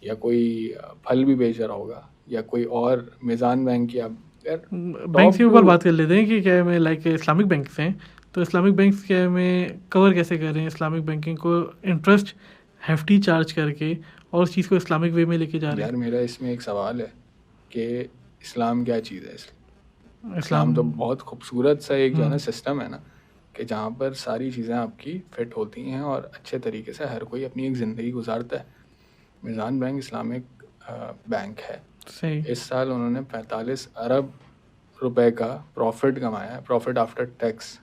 S2: या कोई फल भी बेच रहा होगा या कोई और मिज़ान बैंक की, आप यार
S1: बैंक के ऊपर बात कर लेते हैं कि क्या में लाइक इस्लामिक बैंक्स हैं तो इस्लामिक बैंक्स क्या में कवर कैसे कर रहे हैं इस्लामिक बैंकिंग को, इंटरेस्ट हेफ्टी चार्ज करके और उस चीज़ को इस्लामिक वे में लेके जा रहे हैं।
S2: यार मेरा इसमें एक सवाल है कि इस्लाम क्या चीज़ है? इस्लाम तो बहुत खूबसूरत सा एक जो है ना सिस्टम है ना, कि जहाँ पर सारी चीज़ें आपकी फ़िट होती हैं और अच्छे तरीके से हर कोई अपनी एक ज़िंदगी गुजारता है। मीज़ान बैंक इस्लामिक बैंक है।
S1: सही।
S2: इस साल उन्होंने 45 अरब रुपए का प्रॉफिट कमाया है, प्रॉफिट आफ्टर टैक्स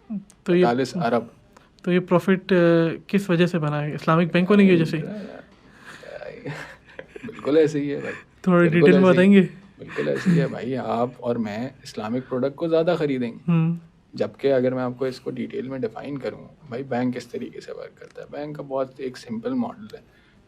S1: तो ये
S2: 45 अरब।
S1: तो ये प्रॉफिट किस वजह से बना है? इस्लामिक बैंक होने की वजह से?
S2: बिल्कुल ऐसे ही है भाई,
S1: थोड़ा
S2: बिल्कुल
S1: डिटेल में
S2: ऐसे ही
S1: बताएंगे?
S2: बिल्कुल ऐसे ही है भाई। आप और मैं इस्लामिक प्रोडक्ट को ज़्यादा खरीदेंगे, जबकि अगर मैं आपको इसको डिटेल में डिफ़ाइन करूँ भाई, बैंक किस तरीके से वर्क करता है। बैंक का बहुत एक सिंपल मॉडल है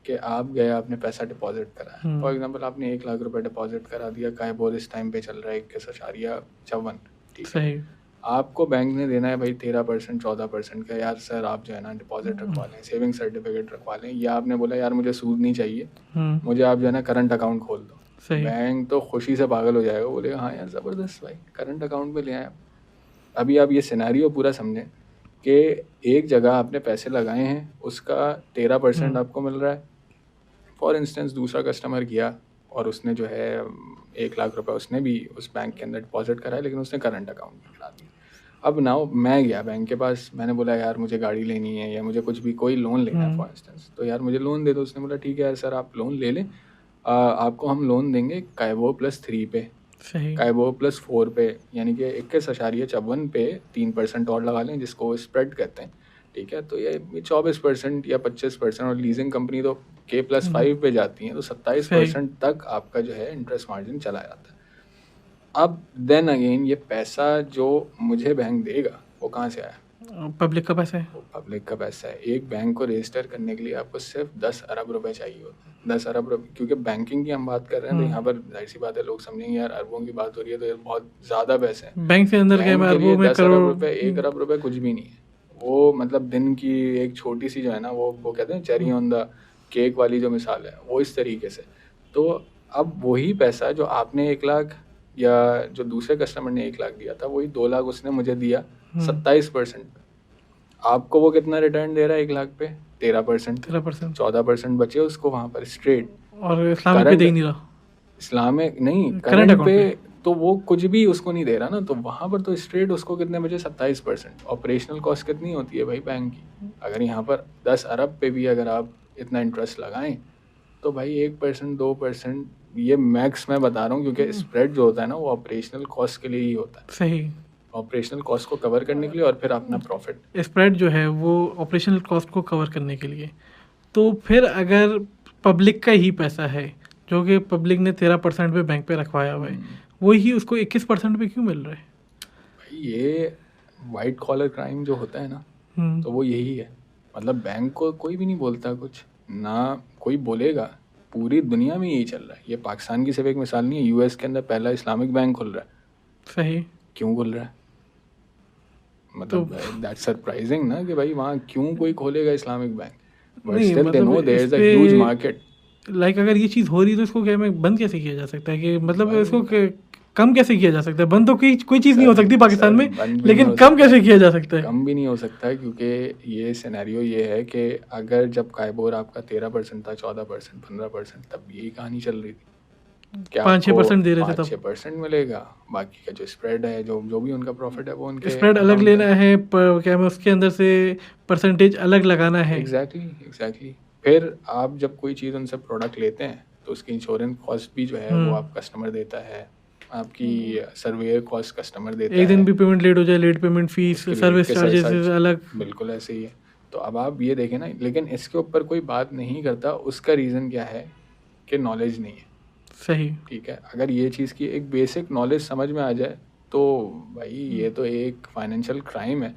S2: कि आप गए, आपने पैसा डिपॉजिट कराया। फॉर एग्जांपल आपने 1 लाख रुपए डिपॉजिट करा दिया, कायबोर इस टाइम पे चल रहा है 21.54, ठीक है।
S1: सही।
S2: आपको बैंक ने देना है भाई 13% 14% का। यार सर आप जो है ना डिपॉजिट रखवा लें, सेविंग सर्टिफिकेट रखवा लें, या आपने बोला यार मुझे सूद नहीं चाहिए, मुझे आप जो है ना करंट अकाउंट खोल दो।
S1: सही।
S2: बैंक तो खुशी से पागल हो जाएगा, बोलेगा हाँ यार ज़बरदस्त भाई, करंट अकाउंट पे ले आए। अभी आप ये सिनेरियो पूरा समझें कि एक जगह आपने पैसे लगाए हैं, उसका 13% आपको मिल रहा है। फॉर इंस्टेंस दूसरा कस्टमर गया और उसने जो है 1 लाख रुपए उसने भी उस बैंक के अंदर डिपॉजिट करा है, लेकिन उसने करंट अकाउंट में डाल दिया। अब नाउ मैं गया बैंक के पास, मैंने बोला यार मुझे गाड़ी लेनी है या मुझे कुछ भी कोई लोन लेना है फॉर इंस्टेंस, तो यार मुझे लोन दे दो। उसने बोला ठीक है यार सर आप लोन ले लें, आपको हम लोन देंगे कायबो +3 पे,
S1: सही।
S2: कायबो +4 पे, यानी कि 21.54 पे 3% और लगा लें, जिसको स्प्रेड कहते हैं, ठीक है। तो ये 24% या 25%, और लीजिंग कंपनी तो K+5 पे जाती हैं, तो 27% तक आपका जो है इंटरेस्ट मार्जिन चला जाता है। अब देन अगेन ये पैसा जो मुझे बैंक देगा वो कहाँ से आया?
S1: पब्लिक का पैसा है।
S2: वो पब्लिक का पैसा है। एक बैंक को रजिस्टर करने के लिए आपको सिर्फ 10 अरब रुपए चाहिए होते हैं, 10 अरब रुपए, क्योंकि बैंकिंग की हम बात कर रहे हैं तो यहाँ पर जाहिर सी बात है लोग समझेंगे यार अरबों की बात हो रही है तो ये बहुत ज़्यादा पैसे हैं।
S1: बैंक से अंदर
S2: बैंक के लिए 10 अरब
S1: करोड़।
S2: रुपए, 1 अरब रुपए कुछ भी नहीं है। वो मतलब दिन की एक छोटी सी जो है ना, वो कहते हैं चेरी ऑन द केक वाली जो मिसाल है, वो इस तरीके से। तो अब वही पैसा जो आपने 1 लाख या जो दूसरे कस्टमर ने 1 लाख दिया था, वही 2 लाख उसने मुझे दिया 27%। आपको वो कितना रिटर्न दे रहा है 1 लाख पे? 13%। 14% बचे उसको वहाँ पर स्ट्रेट।
S1: और इस्लामिक पे दे ही नहीं रहा।
S2: इस्लामिक नहीं,
S1: करंट
S2: करंट
S1: अकाउंट
S2: पे तो वो कुछ भी उसको नहीं दे रहा ना, तो वहाँ पर तो स्ट्रेट उसको कितने बचे? 27%। ऑपरेशनल कॉस्ट कितनी होती है भाई बैंक की? अगर यहाँ पर 10 अरब पे भी अगर आप इतना इंटरेस्ट लगाएं तो भाई 1% 2%, ये मैक्स मैं बता रहा हूँ, क्योंकि स्प्रेड जो होता है ना वो ऑपरेशनल कॉस्ट के लिए ही होता है।
S1: सही।
S2: ऑपरेशनल कॉस्ट को कवर करने के लिए और फिर अपना प्रॉफिट।
S1: स्प्रेड जो है वो ऑपरेशनल कॉस्ट को कवर करने के लिए। तो फिर अगर पब्लिक का ही पैसा है जो कि पब्लिक ने 13% पे बैंक पे रखवाया हुआ है, वही उसको 21% पे क्यों मिल रहा है?
S2: भाई ये वाइट कॉलर क्राइम जो होता है ना, तो वो यही है। मतलब बैंक को कोई भी नहीं बोलता कुछ, ना कोई बोलेगा। पूरी दुनिया में यही चल रहा है। ये पाकिस्तान की सिर्फ एक मिसाल नहीं है, यूएस के अंदर पहला इस्लामिक बैंक खुल रहा है।
S1: सही।
S2: क्यों खुल रहा है? मतलब दैट्स सरप्राइजिंग ना कि भाई वहाँ क्यों कोई खोलेगा Islamic bank, but still they no there is a huge market.
S1: Like अगर ये चीज़ हो रही है तो इसको क्या में बंद कैसे किया जा सकता है? कि मतलब इसको कम कैसे किया जा सकता है? बंद तो कोई चीज़ नहीं हो सकती पाकिस्तान में, लेकिन कम कैसे किया जा सकता है?
S2: कम भी नहीं हो सकता है, क्योंकि ये सिनेरियो ये है कि अगर जब कायबोर आपका 13% था, 14%, 15%, तब यही कहानी चल रही थी कि
S1: 5-6% दे रहे थे तब।
S2: 5-6% मिलेगा, बाकी का जो स्प्रेड है, जो भी उनका प्रॉफिट है वो उनके
S1: स्प्रेड अलग लेना है, क्या मैं उसके अंदर से परसेंटेज अलग लगाना है।
S2: एग्जैक्टली। फिर आप जब कोई चीज़ उनसे प्रोडक्ट लेते हैं तो उसकी इंश्योरेंस कॉस्ट भी जो है वो आप कस्टमर देता है, आपकी सर्वेयर कॉस्ट कस्टमर देता है।
S1: एक दिन भी पेमेंट लेट हो जाए, late payment fees, service charges अलग।
S2: बिल्कुल ऐसे ही है। तो अब आप ये देखें ना, लेकिन इसके ऊपर कोई बात नहीं करता। उसका रीज़न क्या है कि नॉलेज नहीं है।
S1: सही।
S2: ठीक है, अगर ये चीज़ की एक बेसिक नॉलेज समझ में आ जाए तो भाई ये तो एक फाइनेंशियल क्राइम है।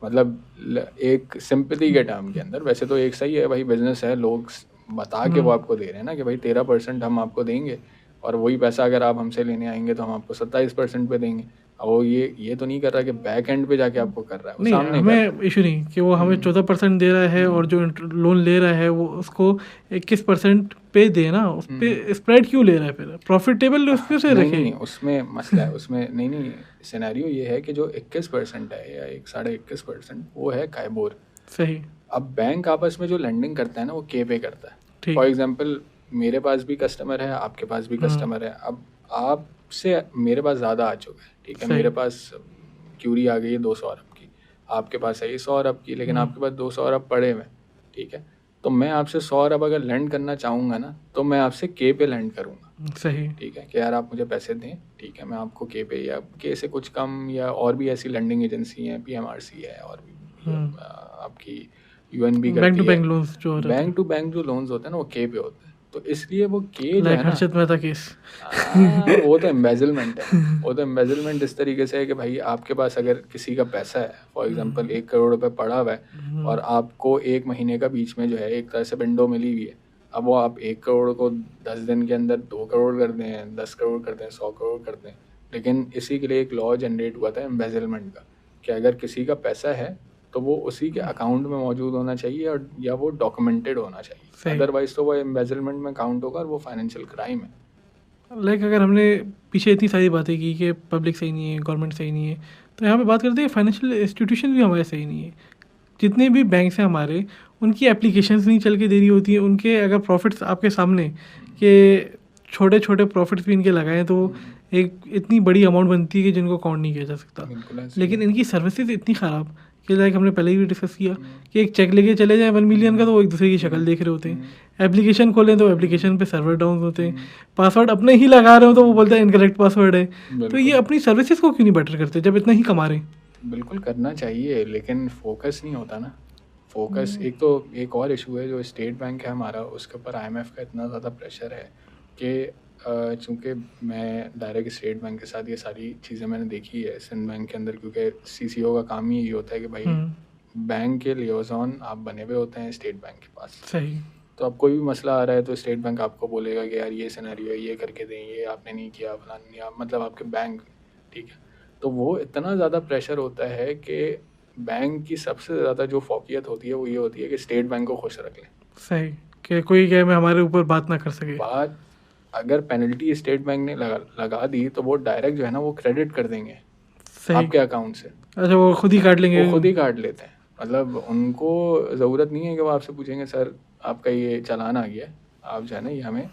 S2: मतलब एक सिंपैथी के टर्म के अंदर वैसे तो एक सही है भाई, बिजनेस है, लोग बता के वो आपको दे रहे हैं ना कि भाई 13% हम आपको देंगे, और वही पैसा अगर आप हमसे लेने आएंगे तो हम आपको 27% पे देंगे। अब वो ये तो नहीं कर रहा कि बैक एंड पे जाके आपको कर रहा है, वो
S1: नहीं,
S2: सामने
S1: हमें इशू नहीं कि वो हमें 14% दे रहा है और जो लोन ले रहा है वो उसको 21% पे दे ना, उस पे स्प्रेड क्यों ले रहा है? फिर प्रॉफिटेबल उस पे से रखे।
S2: नहीं, उसमें मसला है। उसमें नहीं, सिनेरियो ये है कि जो 21% है या 21% वो है कायबोर।
S1: सही।
S2: अब बैंक आपस में जो लेंडिंग करता है ना, वो के पे करता है। फॉर एग्जांपल मेरे पास भी कस्टमर है, आपके पास भी कस्टमर है। अब आपसे मेरे पास ज़्यादा आ चुका है, ठीक है, मेरे पास क्यूरी आ गई है 200 अरब की, आपके पास है ये 100 अरब की, लेकिन
S1: हम्म,
S2: आपके पास 200 अरब पड़े हुए हैं, ठीक है, तो मैं आपसे 100 अरब अगर लेंड करना चाहूँगा ना, तो मैं आपसे के पे लेंड करूँगा,
S1: सही।
S2: ठीक है, कि यार आप मुझे पैसे दें, ठीक है, मैं आपको के पे या के से कुछ कम, या और भी ऐसी लैंडिंग एजेंसी हैं, पीएमआरसी है, और भी आपकी यूएनबी
S1: बैंक
S2: करती
S1: टू
S2: है।
S1: बैंक लोन्स जो रहते
S2: बैंक
S1: हैं,
S2: टू बैंक जो लोन्स होते हैं ना, वो के पे होते हैं, तो इसलिए वो के जो
S1: लाइक
S2: है ना,
S1: हर्षद मेहता केस।
S2: वो तो एम्बेजलमेंट है ना, वो तो एम्बेजलमेंट इस तरीके से है कि भाई आपके पास अगर किसी का पैसा है, फॉर एग्जांपल 1 करोड़ रुपए पड़ा हुआ है, और आपको 1 महीने का बीच में जो है एक तरह से विंडो मिली हुई है, अब वो आप 1 करोड़ को 10 दिन के अंदर 2 करोड़ कर दें, 10 करोड़ कर दें, 100 करोड़ कर दें, लेकिन इसी के लिए एक लॉ जनरेट हुआ था एम्बेजलमेंट का, कि अगर किसी का पैसा है तो वो उसी के अकाउंट में मौजूद होना चाहिए, और या वो डॉक्यूमेंटेड होना चाहिए,
S1: सही।
S2: अदरवाइज तो वो एम्बेजलमेंट में काउंट होगा और वो फाइनेंशियल क्राइम है।
S1: लाइक अगर हमने पीछे इतनी सारी बातें की कि पब्लिक सही नहीं है, गवर्नमेंट सही नहीं है, तो यहाँ पे बात करते हैं फाइनेंशियल इंस्टीट्यूशन भी हमारे सही नहीं है। जितने भी बैंक्स हैं हमारे, उनकी एप्लीकेशंस नहीं चल के दे रही होती हैं, उनके अगर प्रॉफिट्स आपके सामने कि छोटे छोटे प्रॉफिट्स भी इनके लगाए तो एक इतनी बड़ी अमाउंट बनती है कि जिनको काउंट नहीं किया जा सकता।
S2: बिल्कुल ऐसे ही
S1: लेकिन
S2: है।
S1: इनकी सर्विसेज इतनी ख़राब कि लाइक हमने पहले ही डिस्कस किया कि एक चेक लेके चले जाएं 1 मिलियन का, तो वो एक दूसरे की शक्ल देख रहे होते हैं। एप्लीकेशन खोलें तो एप्लीकेशन पे सर्वर डाउन होते हैं, पासवर्ड अपने ही लगा रहे हो तो वो बोलते हैं इनकरेक्ट पासवर्ड है। तो ये
S2: बिल्कुल
S1: अपनी सर्विसेज को क्यों नहीं बेटर करते जब इतना ही कमा रहे हैं?
S2: बिल्कुल करना चाहिए, लेकिन फोकस नहीं होता ना। फोकस एक तो एक और इशू है, जो स्टेट बैंक है हमारा, उसके ऊपर आईएमएफ का इतना ज़्यादा प्रेशर है कि चूँकि मैं डायरेक्ट स्टेट बैंक के साथ ये सारी चीज़ें मैंने देखी है सिंध बैंक के अंदर, क्योंकि सीसीओ का काम ही यही होता है कि भाई बैंक के लियोज़ॉन आप बने हुए होते हैं स्टेट बैंक के पास।
S1: सही।
S2: तो अब कोई भी मसला आ रहा है तो स्टेट बैंक आपको बोलेगा कि यार ये सिनेरियो है, ये करके दें, ये आपने नहीं किया, फलाना नहीं, आप मतलब आपके बैंक, ठीक है। तो वो इतना ज़्यादा प्रेशर होता है कि बैंक की सबसे ज़्यादा जो फोकियत होती है वो ये होती है कि स्टेट बैंक को खुश रख लें।
S1: सही कि कोई क्या है हमारे ऊपर बात ना कर सके।
S2: बात अगर पेनल्टी स्टेट बैंक ने लगा दी तो वो डायरेक्ट जो है ना वो क्रेडिट कर देंगे
S1: सही।
S2: आपके अकाउंट से,
S1: अच्छा, वो खुद ही काट लेंगे।
S2: वो खुद ही काट लेते हैं। मतलब उनको ज़रूरत नहीं है कि वो आपसे पूछेंगे सर आपका ये चालान आ गया है, आप जो है ना ये हमें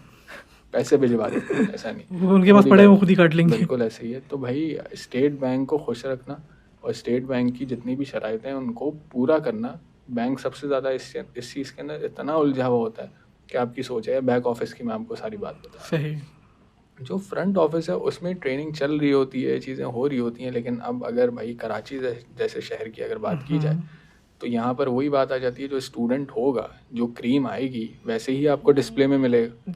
S2: पैसे भिजवा दें, ऐसा नहीं,
S1: वो उनके पास
S2: खुद ही
S1: पड़े वो
S2: काट,
S1: खुद ही काट लेंगे।
S2: बिल्कुल ऐसे ही है। तो भाई स्टेट बैंक को खुश रखना और स्टेट बैंक की जितनी भी शराइतें हैं उनको पूरा करना, बैंक सबसे ज़्यादा इस चीज़ के अंदर इतना उलझा हुआ होता है कि आपकी सोच है बैक ऑफिस की, मैं आपको सारी बात बता।
S1: सही।
S2: जो फ्रंट ऑफिस है उसमें ट्रेनिंग चल रही होती है, चीज़ें हो रही होती हैं, लेकिन अब अगर भाई कराची जैसे शहर की अगर बात की जाए तो यहाँ पर वही बात आ जाती है, जो स्टूडेंट होगा, जो क्रीम आएगी वैसे ही आपको डिस्प्ले में मिलेगा।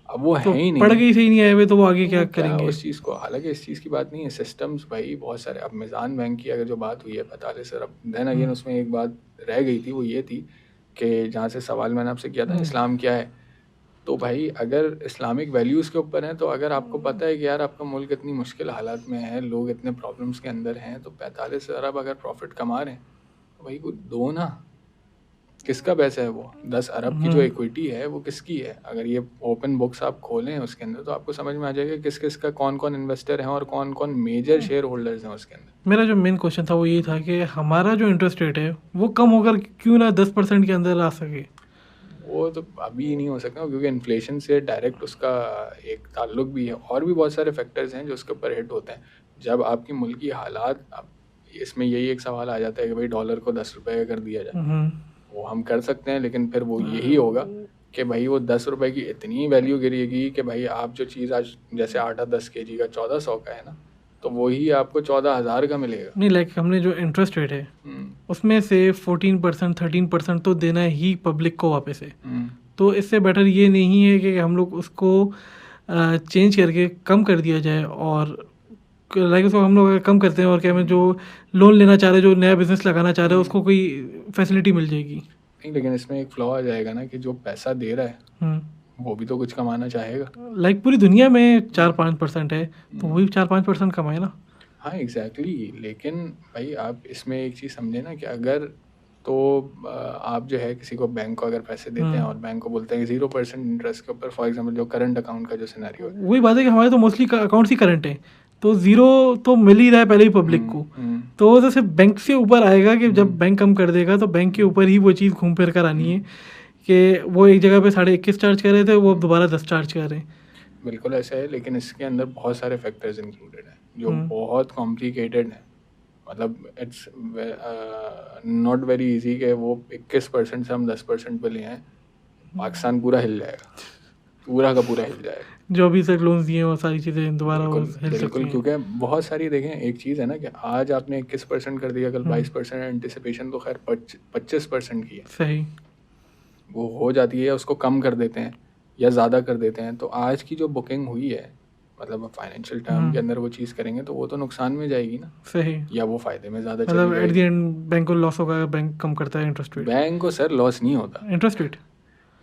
S2: अब वो
S1: तो
S2: है ही
S1: पढ़
S2: नहीं,
S1: के ही सही नहीं आए हुए तो वो आगे
S2: तो
S1: क्या
S2: वो क्या
S1: करेंगे?
S2: उस चीज़ को, हालांकि इस चीज़ की बात नहीं है, सिस्टम्स भाई बहुत सारे। अब मिज़ान बैंक की अगर जो बात हुई है 45 अरब, देन अगेन उसमें एक बात रह गई थी, वो ये थी कि जहाँ से सवाल मैंने आपसे किया था इस्लाम क्या है, तो भाई अगर इस्लामिक वैल्यूज़ के ऊपर हैं, तो अगर आपको पता है कि यार आपका मुल्क इतनी मुश्किल हालात में है, लोग इतने प्रॉब्लम्स के अंदर हैं, तो 45 अरब अगर प्रॉफिट कमा रहे हैं तो भाई कुछ दो ना। किसका पैसा है वो? 10 अरब की जो इक्विटी है वो किसकी है? अगर ये ओपन बुक्स आप खोलें उसके अंदर तो आपको समझ में आ जाएगा किस किस का कौन कौन इन्वेस्टर हैं और कौन कौन मेजर शेयर होल्डर्स हैं उसके अंदर।
S1: मेरा जो मेन क्वेश्चन था वो ये था कि हमारा जो इंटरेस्ट रेट है वो कम होकर क्यों ना 10% के अंदर आ सके?
S2: वो तो अभी नहीं हो सकता क्योंकि इन्फ्लेशन से डायरेक्ट उसका एक ताल्लुक भी है, और भी बहुत सारे फैक्टर्स हैं जो उसके ऊपर हिट होते हैं। जब आपकी मुल्क की हालात, अब इसमें यही एक सवाल आ जाता है कि भाई डॉलर को 10 रुपये कर दिया जाए, वो हम कर सकते हैं, लेकिन फिर वो यही होगा कि भाई वो 10 रुपये की इतनी वैल्यू गिरेगी कि भाई आप जो चीज़ आज जैसे आटा 10 kg का 1400 का है ना, तो वही आपको 14,000 का मिलेगा।
S1: नहीं, लाइक हमने जो इंटरेस्ट रेट है उसमें से 14% 13% तो देना ही पब्लिक को वापस है। तो इससे बेटर ये नहीं है कि हम लोग उसको चेंज करके कम कर दिया जाए, और लाइक उसको हम लोग अगर कम करते हैं और क्या, मैं जो लोन लेना चाह रहे जो नया बिजनेस लगाना चाह रहे हैं उसको कोई फैसिलिटी मिल जाएगी।
S2: नहीं, लेकिन इसमें एक फ्लॉ आ जाएगा ना कि जो पैसा दे रहा है वो भी तो कुछ कमाना चाहेगा।
S1: लाइक पूरी दुनिया में 4-5% है तो वो भी 4-5% कमाए ना।
S2: हाँ एग्जैक्टली, लेकिन भाई आप इसमें एक चीज़ समझे ना कि अगर तो आप जो है किसी को बैंक को अगर पैसे देते हैं और बैंक को बोलते हैं कि 0% इंटरेस्ट के ऊपर, फॉर एग्जांपल जो करंट अकाउंट का जो सिनेरियो है,
S1: वही बात है कि हमारे तो मोस्टली अकाउंट्स ही करंट है, तो ज़ीरो तो मिल ही रहा है पहले ही पब्लिक को। तो वो जैसे बैंक से ऊपर आएगा कि जब बैंक कम कर देगा तो बैंक के ऊपर ही वो चीज़ घूम फिर कर आनी है कि वो एक जगह पे 21.5 चार्ज कर रहे थे, वो अब दोबारा 10 चार्ज कर रहे हैं।
S2: बिल्कुल ऐसा है, लेकिन इसके अंदर बहुत सारे फैक्टर्स इंक्लूडेड हैं जो बहुत कॉम्प्लिकेटेड हैं। मतलब इट्स नॉट वेरी इजी कि वो 21% से हम 10% पे ले आए, पाकिस्तान पूरा हिल जाएगा, पूरा का पूरा हिल जाएगा।
S1: जो अभी तक लोन्स दिए हैं वो सारी चीज़ें दोबारा वो
S2: बिल्कुल
S1: हिल सकती
S2: बिल्कुल,
S1: हैं।
S2: क्योंकि बहुत सारी देखें, एक चीज़ है ना कि आज आपने 21% कर दिया, कल 22% एंटिसिपेशन तो खैर 25% की है,
S1: सही।
S2: वो हो जाती है, उसको कम कर देते हैं या ज़्यादा कर देते हैं। तो आज की जो बुकिंग हुई है, मतलब फाइनेंशियल टर्म के अंदर वो चीज़ करेंगे तो वो तो नुकसान में जाएगी ना,
S1: सही।
S2: या वो फ़ायदे में ज़्यादा चली
S1: मतलब एट द
S2: जाएगी।
S1: एंड बैंक को लॉस होगा, बैंक कम करता है इंटरेस्ट रेट।
S2: बैंक को सर लॉस नहीं होता,
S1: इंटरेस्ट रेट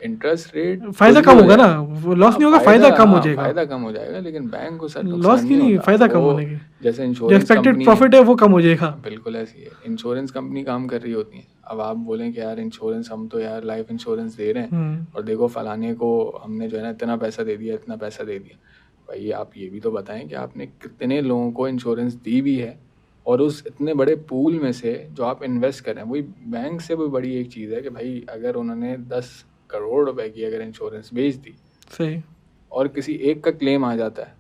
S2: इंटरेस्ट रेट
S1: फायदा कम होगा ना, वो लॉस नहीं होगा, फायदा कम हो जाएगा।
S2: फ़ायदा कम हो जाएगा, लेकिन बैंक को सर
S1: लॉस
S2: नुकसान
S1: की
S2: नहीं
S1: नहीं,
S2: होता।
S1: फायदा कम
S2: वो
S1: होने की,
S2: जैसे
S1: जो
S2: इंश्योरेंस
S1: एक्सपेक्टेड
S2: कंपनी
S1: प्रॉफिट है वो कम हो जाएगा।
S2: बिल्कुल ऐसी है, इंश्योरेंस कंपनी काम कर रही होती है। अब आप बोलें कि यार इंश्योरेंस, हम तो यार लाइफ इंश्योरेंस दे रहे हैं और देखो फलाने को हमने जो है ना इतना पैसा दे दिया, इतना पैसा दे दिया। भाई आप ये भी तो बताएं कि आपने कितने लोगों को इंश्योरेंस दी भी है, और उस इतने बड़े पूल में से जो आप इन्वेस्ट कर रहे हैं, वही बैंक से भी बड़ी एक चीज़ है कि भाई अगर उन्होंने 10 करोड़ रुपए की अगर इंश्योरेंस बेच दी
S1: सही,
S2: और किसी एक का क्लेम आ जाता है,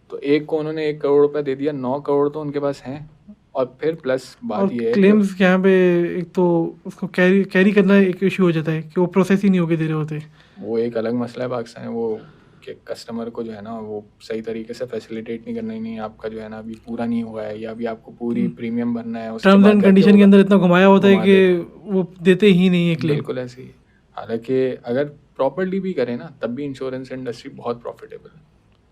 S2: तो एक को उन्होंने 1 करोड़ रुपए दे दिया, 9 करोड़ तो उनके पास हैं। और फिर प्लस बात
S1: और
S2: ये है कि
S1: क्लेम्स के यहाँ पे एक तो उसको कैरी करना एक इशू हो जाता है कि वो प्रोसेस ही नहीं होके दे रहे होते।
S2: वो एक अलग मसला है पाकिस्तान में, वो कि कस्टमर को जो है ना वो सही तरीके से फैसिलिटेट नहीं करना, ही नहीं आपका जो है ना अभी पूरा नहीं हुआ है, या अभी आपको पूरी प्रीमियम भरना है, उसके
S1: टर्म्स
S2: बाद
S1: एंड
S2: जाके
S1: कंडीशन के
S2: होगा।
S1: अंदर इतना घुमाया होता है
S2: घुमा
S1: कि
S2: देते
S1: वो देते ही नहीं है क्लेम।
S2: बिल्कुल ऐसे ही है। हालांकि अगर प्रॉपर्ली भी करें ना तब भी इंश्योरेंस इंडस्ट्री बहुत प्रॉफिटेबल है।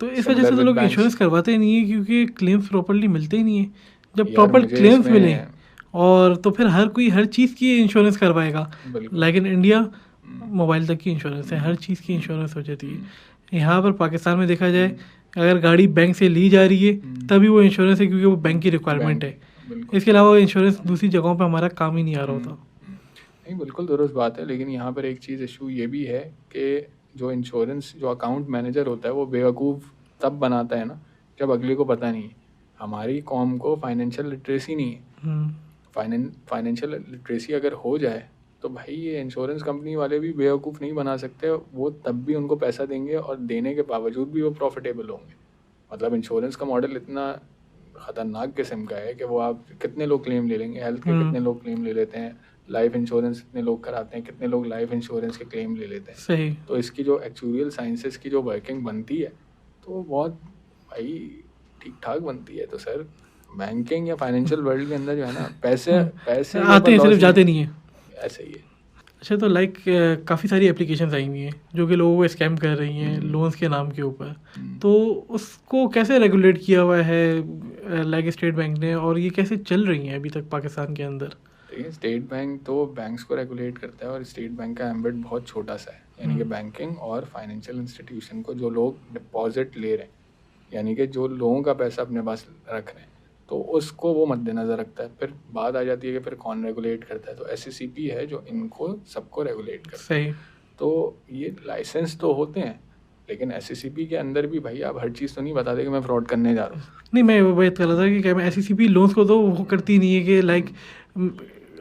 S1: तो इस वजह से तो लोग इंश्योरेंस करवाते ही नहीं है, क्योंकि क्लेम्स प्रॉपर्ली मिलते ही नहीं है। जब
S2: यार
S1: प्रॉपर
S2: मुझे
S1: क्लेम्स मिले
S2: इसमें
S1: और तो फिर हर कोई हर चीज़ की इंश्योरेंस करवाएगा।
S2: बिल्कुल
S1: लाइक इन इंडिया मोबाइल तक की इंश्योरेंस है, हर चीज़ की इंश्योरेंस हो जाती है। यहाँ पर पाकिस्तान में देखा जाए, अगर गाड़ी बैंक से ली जा रही है तभी वो इंश्योरेंस है, क्योंकि वो बैंक की रिक्वायरमेंट है।
S2: बिल्कुल
S1: इसके अलावा इंश्योरेंस दूसरी जगहों पे हमारा काम ही नहीं आ रहा होता।
S2: नहीं, बिल्कुल दुरुस्त बात है, लेकिन यहाँ पर एक चीज़ इशू ये भी है कि जो इंश्योरेंस जो अकाउंट मैनेजर होता है वो बेवकूफ़ तब बनाता है ना जब अगले को पता नहीं है। हमारी कौम को फाइनेंशियल लिटरेसी नहीं है। फाइनेंशियल लिटरेसी अगर हो जाए तो भाई ये इंश्योरेंस कंपनी वाले भी बेवकूफ़ नहीं बना सकते, वो तब भी उनको पैसा देंगे और देने के बावजूद भी वो प्रॉफिटेबल होंगे। मतलब इंश्योरेंस का मॉडल इतना ख़तरनाक किस्म का है कि वो आप कितने लोग क्लेम ले लेंगे, हेल्थ के कितने लोग क्लेम ले लेते हैं, लाइफ इंश्योरेंस कितने लोग कराते हैं, कितने लोग लाइफ इंश्योरेंस के क्लेम ले लेते हैं।
S1: सही।
S2: तो इसकी जो एक्चुअल साइंसेस की जो वर्किंग बनती है तो वो बहुत भाई ठीक ठाक बनती है। तो सर बैंकिंग या फाइनेंशियल वर्ल्ड के अंदर जो है ना पैसे
S1: आते हैं, सिर्फ जाते नहीं है।
S2: ऐसे ही है।
S1: अच्छा, तो लाइक काफ़ी सारी एप्लीकेशंस आई हुई हैं जो कि लोगों को स्कैम कर रही हैं लोन्स के नाम के ऊपर। तो उसको कैसे रेगुलेट किया हुआ है लाइक स्टेट बैंक ने, और ये कैसे चल रही हैं अभी तक पाकिस्तान के अंदर?
S2: देखिए, स्टेट बैंक तो बैंक्स को रेगुलेट करता है और स्टेट बैंक का एम्बिट बहुत छोटा सा है, यानी कि बैंकिंग और फाइनेंशियल इंस्टीट्यूशन को जो लोग डिपॉजिट ले रहे हैं, यानी कि जो लोगों का पैसा अपने पास रख रहे हैं, तो उसको वो मद्देनज़र रखता है। फिर बात आ जाती है कि फिर कौन रेगुलेट करता है, तो SECP है जो इनको सबको रेगुलेट करता है।
S1: सही।
S2: तो ये लाइसेंस तो होते हैं, लेकिन SECP के अंदर भी भाई आप हर चीज़ तो नहीं बता दें कि मैं फ्रॉड करने जा रहा हूँ।
S1: नहीं, मैं वो बात कर रहा था कि क्या मैं SECP लोन्स को तो वो करती नहीं है कि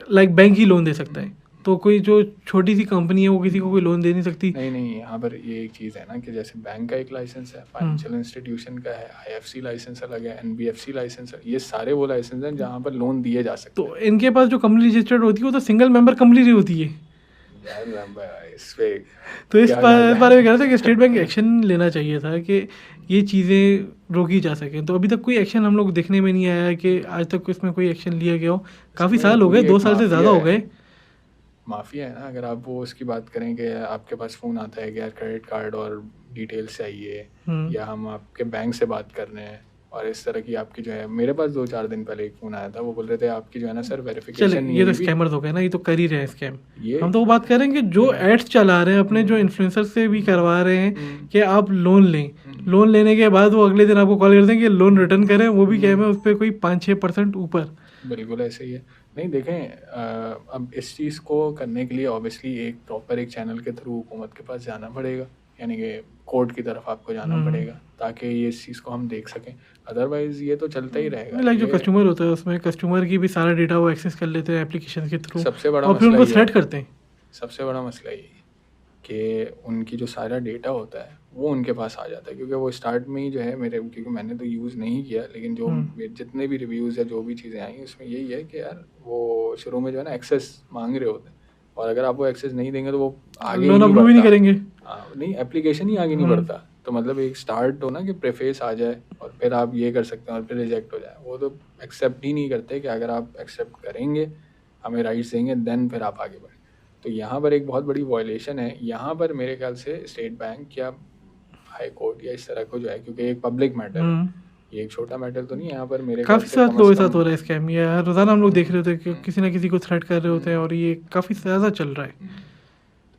S1: लाइक बैंक ही लोन दे सकता है, तो कोई जो छोटी सी कंपनी है वो किसी को कोई लोन दे नहीं सकती।
S2: नहीं, यहाँ पर ये एक चीज़ है ना कि जैसे बैंक का एक लाइसेंस है, फाइनेंशियल इंस्टीट्यूशन का है, IFC लाइसेंस अलग है, NBFC लाइसेंस है, ये सारे वो लाइसेंस हैं जहाँ पर लोन दिए जा सकते हैं।
S1: तो इनके पास जो कंपनी रजिस्टर्ड होती है वो तो सिंगल मेंबर कंपनी होती है। तो इस बारे में कह रहा था कि स्टेट बैंक एक्शन लेना चाहिए था कि ये चीज़ें रोकी जा सकें। तो अभी तक कोई एक्शन हम लोग देखने में नहीं आया कि आज तक इसमें कोई एक्शन लिया गया हो। काफ़ी साल हो गए, 2 साल से ज़्यादा हो गए।
S2: माफिया है ना, अगर आप वो उसकी बात करें कि आपके पास फ़ोन आता है कि यार क्रेडिट कार्ड और डिटेल्स चाहिए, या हम आपके बैंक से बात कर रहे हैं और इस तरह की आपकी जो है, मेरे पास 2-4 दिन पहले एक फ़ोन आया था, वो बोल रहे थे आपकी जो है ना सर वेरिफिकेशन नहीं,
S1: ये तो स्कैमर्स हो गए ना, ये तो कर ही रहे हैं स्कैम। हम तो वो बात कर रहे हैं कि जो एड्स चला रहे हैं अपने, जो इन्फ्लुएंसर से भी करवा रहे हैं कि आप लोन लें, लोन लेने के बाद वो अगले दिन आपको कॉल कर दें कि लोन रिटर्न करें, वो भी क्या है उस पर कोई 5-6% ऊपर।
S2: बिल्कुल ऐसे ही है। नहीं देखें, अब इस चीज़ को करने के लिए ऑब्वियसली एक प्रॉपर एक चैनल के थ्रू हुकूमत के पास जाना पड़ेगा, यानी कि कोर्ट की तरफ आपको जाना पड़ेगा ताकि ये इस चीज़ को हम देख सकें। अदरवाइज़ ये तो चलता ही रहेगा।
S1: लाइक जो कस्टमर होता है उसमें कस्टमर की भी सारा डेटा वो एक्सेस कर लेते हैं एप्लीकेशन के थ्रू,
S2: सबसे बड़ा
S1: और फिर
S2: मसला
S1: उनको
S2: ये
S1: थ्रेट
S2: है।
S1: करते हैं।
S2: सबसे बड़ा मसला ये कि उनकी जो सारा डेटा होता है वो उनके पास आ जाता है, क्योंकि वो स्टार्ट में ही जो है मेरे, क्योंकि मैंने तो यूज़ नहीं किया, लेकिन जो जितने भी रिव्यूज़ या जो भी चीज़ें आई उसमें यही है कि यार वो शुरू में जो है ना एक्सेस मांग रहे होते हैं, और अगर आप वो एक्सेस नहीं देंगे तो वो आगे ही
S1: लोन
S2: नहीं
S1: अप्रूव ही नहीं
S2: बढ़ता।
S1: करेंगे।
S2: हाँ, नहीं, एप्लीकेशन ही आगे नहीं बढ़ता। तो मतलब एक स्टार्ट हो ना कि प्रेफेस आ जाए और फिर आप ये कर सकते हैं और फिर रिजेक्ट हो जाए, वो तो एक्सेप्ट ही नहीं करते कि अगर आप एक्सेप्ट करेंगे, हमें राइट्स देंगे, देन फिर आप आगे बढ़ें। तो यहाँ पर एक बहुत बड़ी वायलेशन है। यहाँ पर मेरे ख्याल से स्टेट बैंक या हाई कोर्ट या इस तरह को जो है, क्योंकि एक पब्लिक मैटर है, ये एक छोटा मैटर तो नहीं है, यहाँ पर मेरे ख्याल
S1: काफ़ी
S2: से
S1: साथ
S2: कम
S1: लोगों
S2: से
S1: के साथ
S2: कम
S1: हो रहा है स्कैम, ये यार रोज़ाना हम लोग देख रहे होते हैं कि
S2: हम्म,
S1: किसी ना किसी को थ्रेट कर रहे होते हैं और ये काफ़ी ज़्यादा चल रहा है।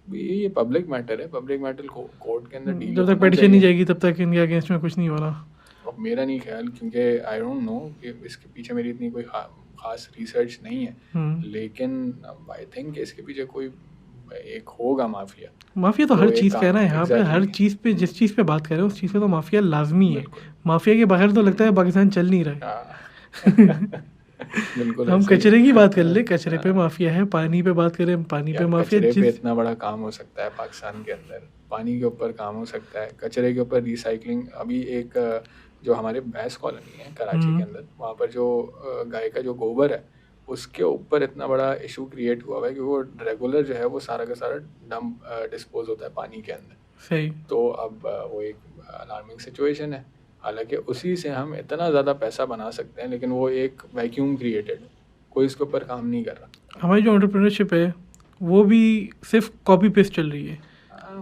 S2: ये पब्लिक मैटर है, पब्लिक मैटर को कोर्ट के अंदर डील
S1: जब तक
S2: होना
S1: पेटिशन नहीं
S2: चाहिए।
S1: जाएगी तब तक इनके अगेंस्ट में कुछ नहीं हो रहा।
S2: अब मेरा नहीं ख्याल, क्योंकि आई डोंट नो कि इसके पीछे मेरी इतनी कोई खास रिसर्च नहीं है, लेकिन आई थिंक इसके पीछे कोई एक होगा माफिया।
S1: माफिया तो
S2: तो
S1: हर
S2: एक
S1: चीज़ का है ना, यहाँ पे हर
S2: एग्जैक्टली,
S1: चीज़ पे जिस चीज़ पे बात करें उस चीज़ पे तो माफिया लाजमी है।
S2: बिल्कुल।
S1: माफिया के बगैर तो लगता है पाकिस्तान चल नहीं रहा है।
S2: हाँ। बिल्कुल
S1: हम
S2: ऐसे ही
S1: कचरे की बात कर
S2: है।
S1: ले, कचरे पे माफिया है, पानी पे बात करें पानी पे
S2: यार
S1: माफिया।
S2: कचरे पे
S1: जिस
S2: इतना बड़ा काम हो सकता है पाकिस्तान के अंदर, पानी के ऊपर काम हो सकता है, कचरे के ऊपर रिसाइकलिंग। अभी एक जो हमारे भैंस कॉलोनी है कराची के अंदर, वहाँ पर जो गाय का जो गोबर है उसके ऊपर इतना बड़ा इशू क्रिएट हुआ है कि वो रेगुलर जो है वो सारा का सारा डंप डिस्पोज होता है पानी के अंदर।
S1: सही।
S2: तो अब वो एक अलार्मिंग सिचुएशन है। हालांकि उसी से हम इतना ज़्यादा पैसा बना सकते हैं, लेकिन वो एक वैक्यूम क्रिएटेड, कोई इसके ऊपर काम नहीं कर रहा।
S1: हमारी जो एंटरप्रेन्योरशिप है वो भी सिर्फ कॉपी पेस्ट चल रही है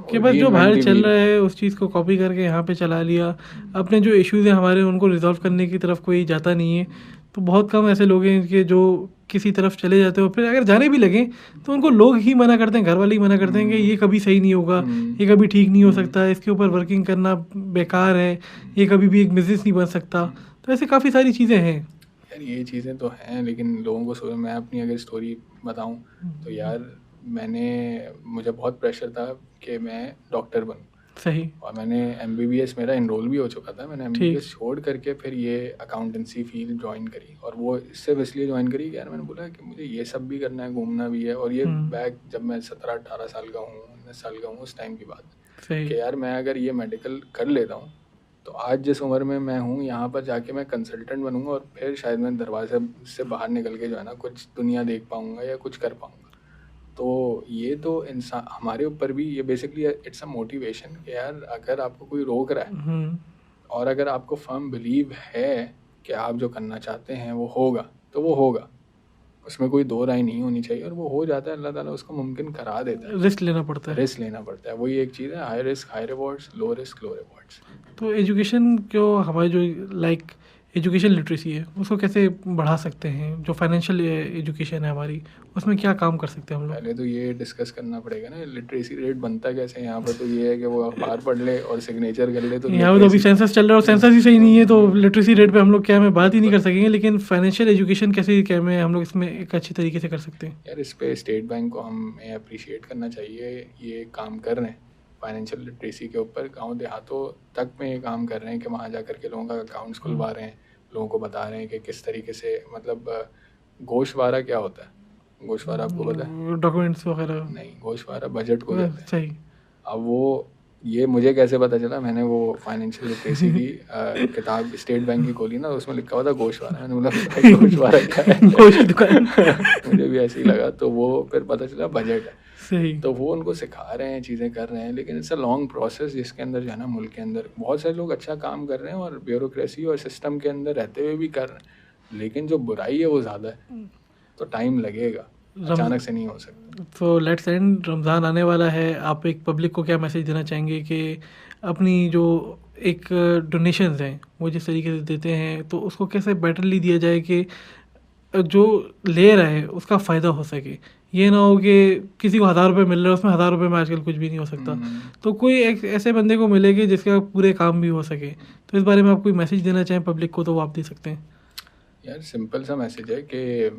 S1: कि बस जो बाहर चल रहा है उस चीज़ को कॉपी करके यहाँ पे चला लिया। अपने जो इश्यूज़ हैं हमारे उनको रिजॉल्व करने की तरफ कोई जाता नहीं है। तो बहुत कम ऐसे लोग हैं कि जो किसी तरफ चले जाते हो, फिर अगर जाने भी लगें तो उनको लोग ही मना करते हैं, घर वाले ही मना करते हैं कि ये कभी सही नहीं होगा, ये कभी ठीक नहीं हो सकता, इसके ऊपर वर्किंग करना बेकार है, ये कभी भी एक बिज़नेस नहीं बन सकता। तो ऐसे काफ़ी सारी चीज़ें हैं।
S2: यार ये चीज़ें तो हैं, लेकिन लोगों को मैं अपनी अगर स्टोरी बताऊं तो यार मुझे बहुत प्रेशर था कि मैं डॉक्टर बनूं।
S1: सही।
S2: और मैंने MBBS मेरा इनरोल भी हो चुका था, मैंने MBBS छोड़ करके फिर ये अकाउंटेंसी फील्ड ज्वाइन करी। और वो सिर्फ इसलिए ज्वाइन करी कि यार मैंने बोला कि मुझे ये सब भी करना है, घूमना भी है। और ये बैक जब मैं 17-18 साल का हूँ, 19 साल का हूँ, उस टाइम की बात कि यार मैं अगर ये मेडिकल कर लेता हूँ तो आज जिस उम्र में मैं हूँ यहाँ पर जाके मैं कंसल्टेंट बनूंगा और फिर शायद मैं दरवाजे से बाहर निकल के जो है ना कुछ दुनिया देख पाऊँगा या कुछ कर पाऊँगा। तो ये तो इंसान हमारे ऊपर भी ये बेसिकली इट्स अ मोटिवेशन कि यार अगर आपको कोई रोक रहा है और अगर आपको फर्म बिलीव है कि आप जो करना चाहते हैं वो होगा तो वो होगा, उसमें कोई दो राय नहीं होनी चाहिए। और वो हो जाता है, अल्लाह ताला उसको मुमकिन करा देता है।
S1: रिस्क लेना पड़ता है।
S2: रिस्क लेना पड़ता है, वही एक चीज़ है, high risk high rewards, low risk low rewards.
S1: तो एजुकेशन को हमारी जो एजुकेशन लिटरेसी है उसको कैसे बढ़ा सकते हैं, जो फाइनेंशियल एजुकेशन है हमारी उसमें क्या काम कर सकते हैं हम लोग?
S2: पहले तो ये डिस्कस करना पड़ेगा ना लिटरेसी रेट बनता कैसे है यहाँ पर। तो ये है कि वो अखबार पढ़ ले और सिग्नेचर कर ले। तो
S1: यहाँ पे तो अभी सेंसस चल रहा है और सेंसस ही सही नहीं है, तो लिटरेसी रेट पे हम लोग क्या में बात ही नहीं कर सकेंगे। लेकिन फाइनेंशियल एजुकेशन कैसे क्या में हम लोग इसमें एक अच्छी तरीके से कर सकते हैं?
S2: यार इस पे स्टेट बैंक को हमें अप्रिशिएट करना चाहिए, ये काम कर रहे हैं फाइनेंशियल लिटरेसी के ऊपर। गाँव देहातों तक में ये काम कर रहे हैं कि वहाँ जा कर के लोगों का अकाउंट्स खुलवा रहे हैं, लोगों को बता रहे हैं कि किस तरीके से, मतलब गोशवारा क्या होता है, गोशवारा आपको पता है?
S1: डॉक्यूमेंट्स वगैरह
S2: नहीं, गोशवारा बजट को कहते हैं।
S1: सही।
S2: अब वो ये मुझे कैसे पता चला, मैंने वो फाइनेंशियल लिटरेसी की किताब स्टेट बैंक की खोली ना, उसमें लिखा हुआ था गोशवारा। मैंने बोला भाई गोशवारा क्या है?
S1: गोश्त की दुकान।
S2: मुझे भी ऐसे ही लगा। तो वो फिर पता चला बजट है।
S1: सही।
S2: तो वो उनको सिखा रहे हैं, चीज़ें कर रहे हैं, लेकिन इट्स अ लॉन्ग प्रोसेस जिसके अंदर जो है ना मुल्क के अंदर बहुत सारे लोग अच्छा काम कर रहे हैं और ब्यूरोक्रेसी और सिस्टम के अंदर रहते हुए भी कर रहे हैं, लेकिन जो बुराई है वो ज़्यादा है, तो टाइम लगेगा, अचानक से नहीं हो सकता।
S1: तो लेट्स एंड रमज़ान आने वाला है, आप एक पब्लिक को क्या मैसेज देना चाहेंगे कि अपनी जो एक डोनेशंस हैं वो जिस तरीके से देते हैं तो उसको कैसे बेटरली दिया जाए कि जो ले रहा है उसका फ़ायदा हो सके? ये ना हो कि किसी को 1000 रुपये मिल रहा है, उसमें 1000 रुपये में आजकल कुछ भी नहीं हो सकता। तो कोई एक ऐसे बंदे को मिले कि जिसका पूरे काम भी हो सके। तो इस बारे में आप कोई मैसेज देना चाहें पब्लिक को तो वो आप दे सकते हैं।
S2: यार सिंपल सा मैसेज है कि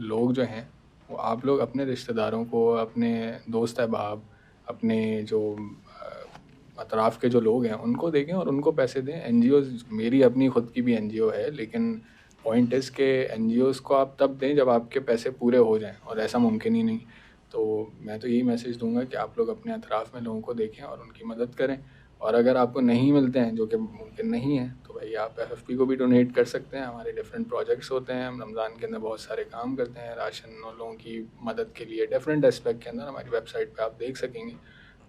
S2: लोग जो हैं वो, आप लोग अपने रिश्तेदारों को, अपने दोस्त अहबाब, अपने जो अतराफ़ के जो लोग हैं उनको देखें और उनको पैसे दें। NGOs, मेरी अपनी ख़ुद की भी NGO है, लेकिन पॉइंट इस के NGOs को आप तब दें जब आपके पैसे पूरे हो जाएं, और ऐसा मुमकिन ही नहीं। तो मैं तो यही मैसेज दूंगा कि आप लोग अपने अतराफ़ में लोगों को देखें और उनकी मदद करें। और अगर आपको नहीं मिलते हैं, जो कि मुमकिन नहीं है, तो भाई आप एफएफपी को भी डोनेट कर सकते हैं। हमारे डिफरेंट प्रोजेक्ट्स होते हैं, हम रमज़ान के अंदर बहुत सारे काम करते हैं राशन और लोगों की मदद के लिए। डिफरेंट एस्पेक्ट के अंदर हमारी वेबसाइट पे आप देख सकेंगे।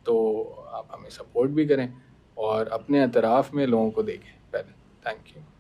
S2: तो आप हमें सपोर्ट भी करें और अपने अतराफ़ में लोगों को देखें पहले। Thank you.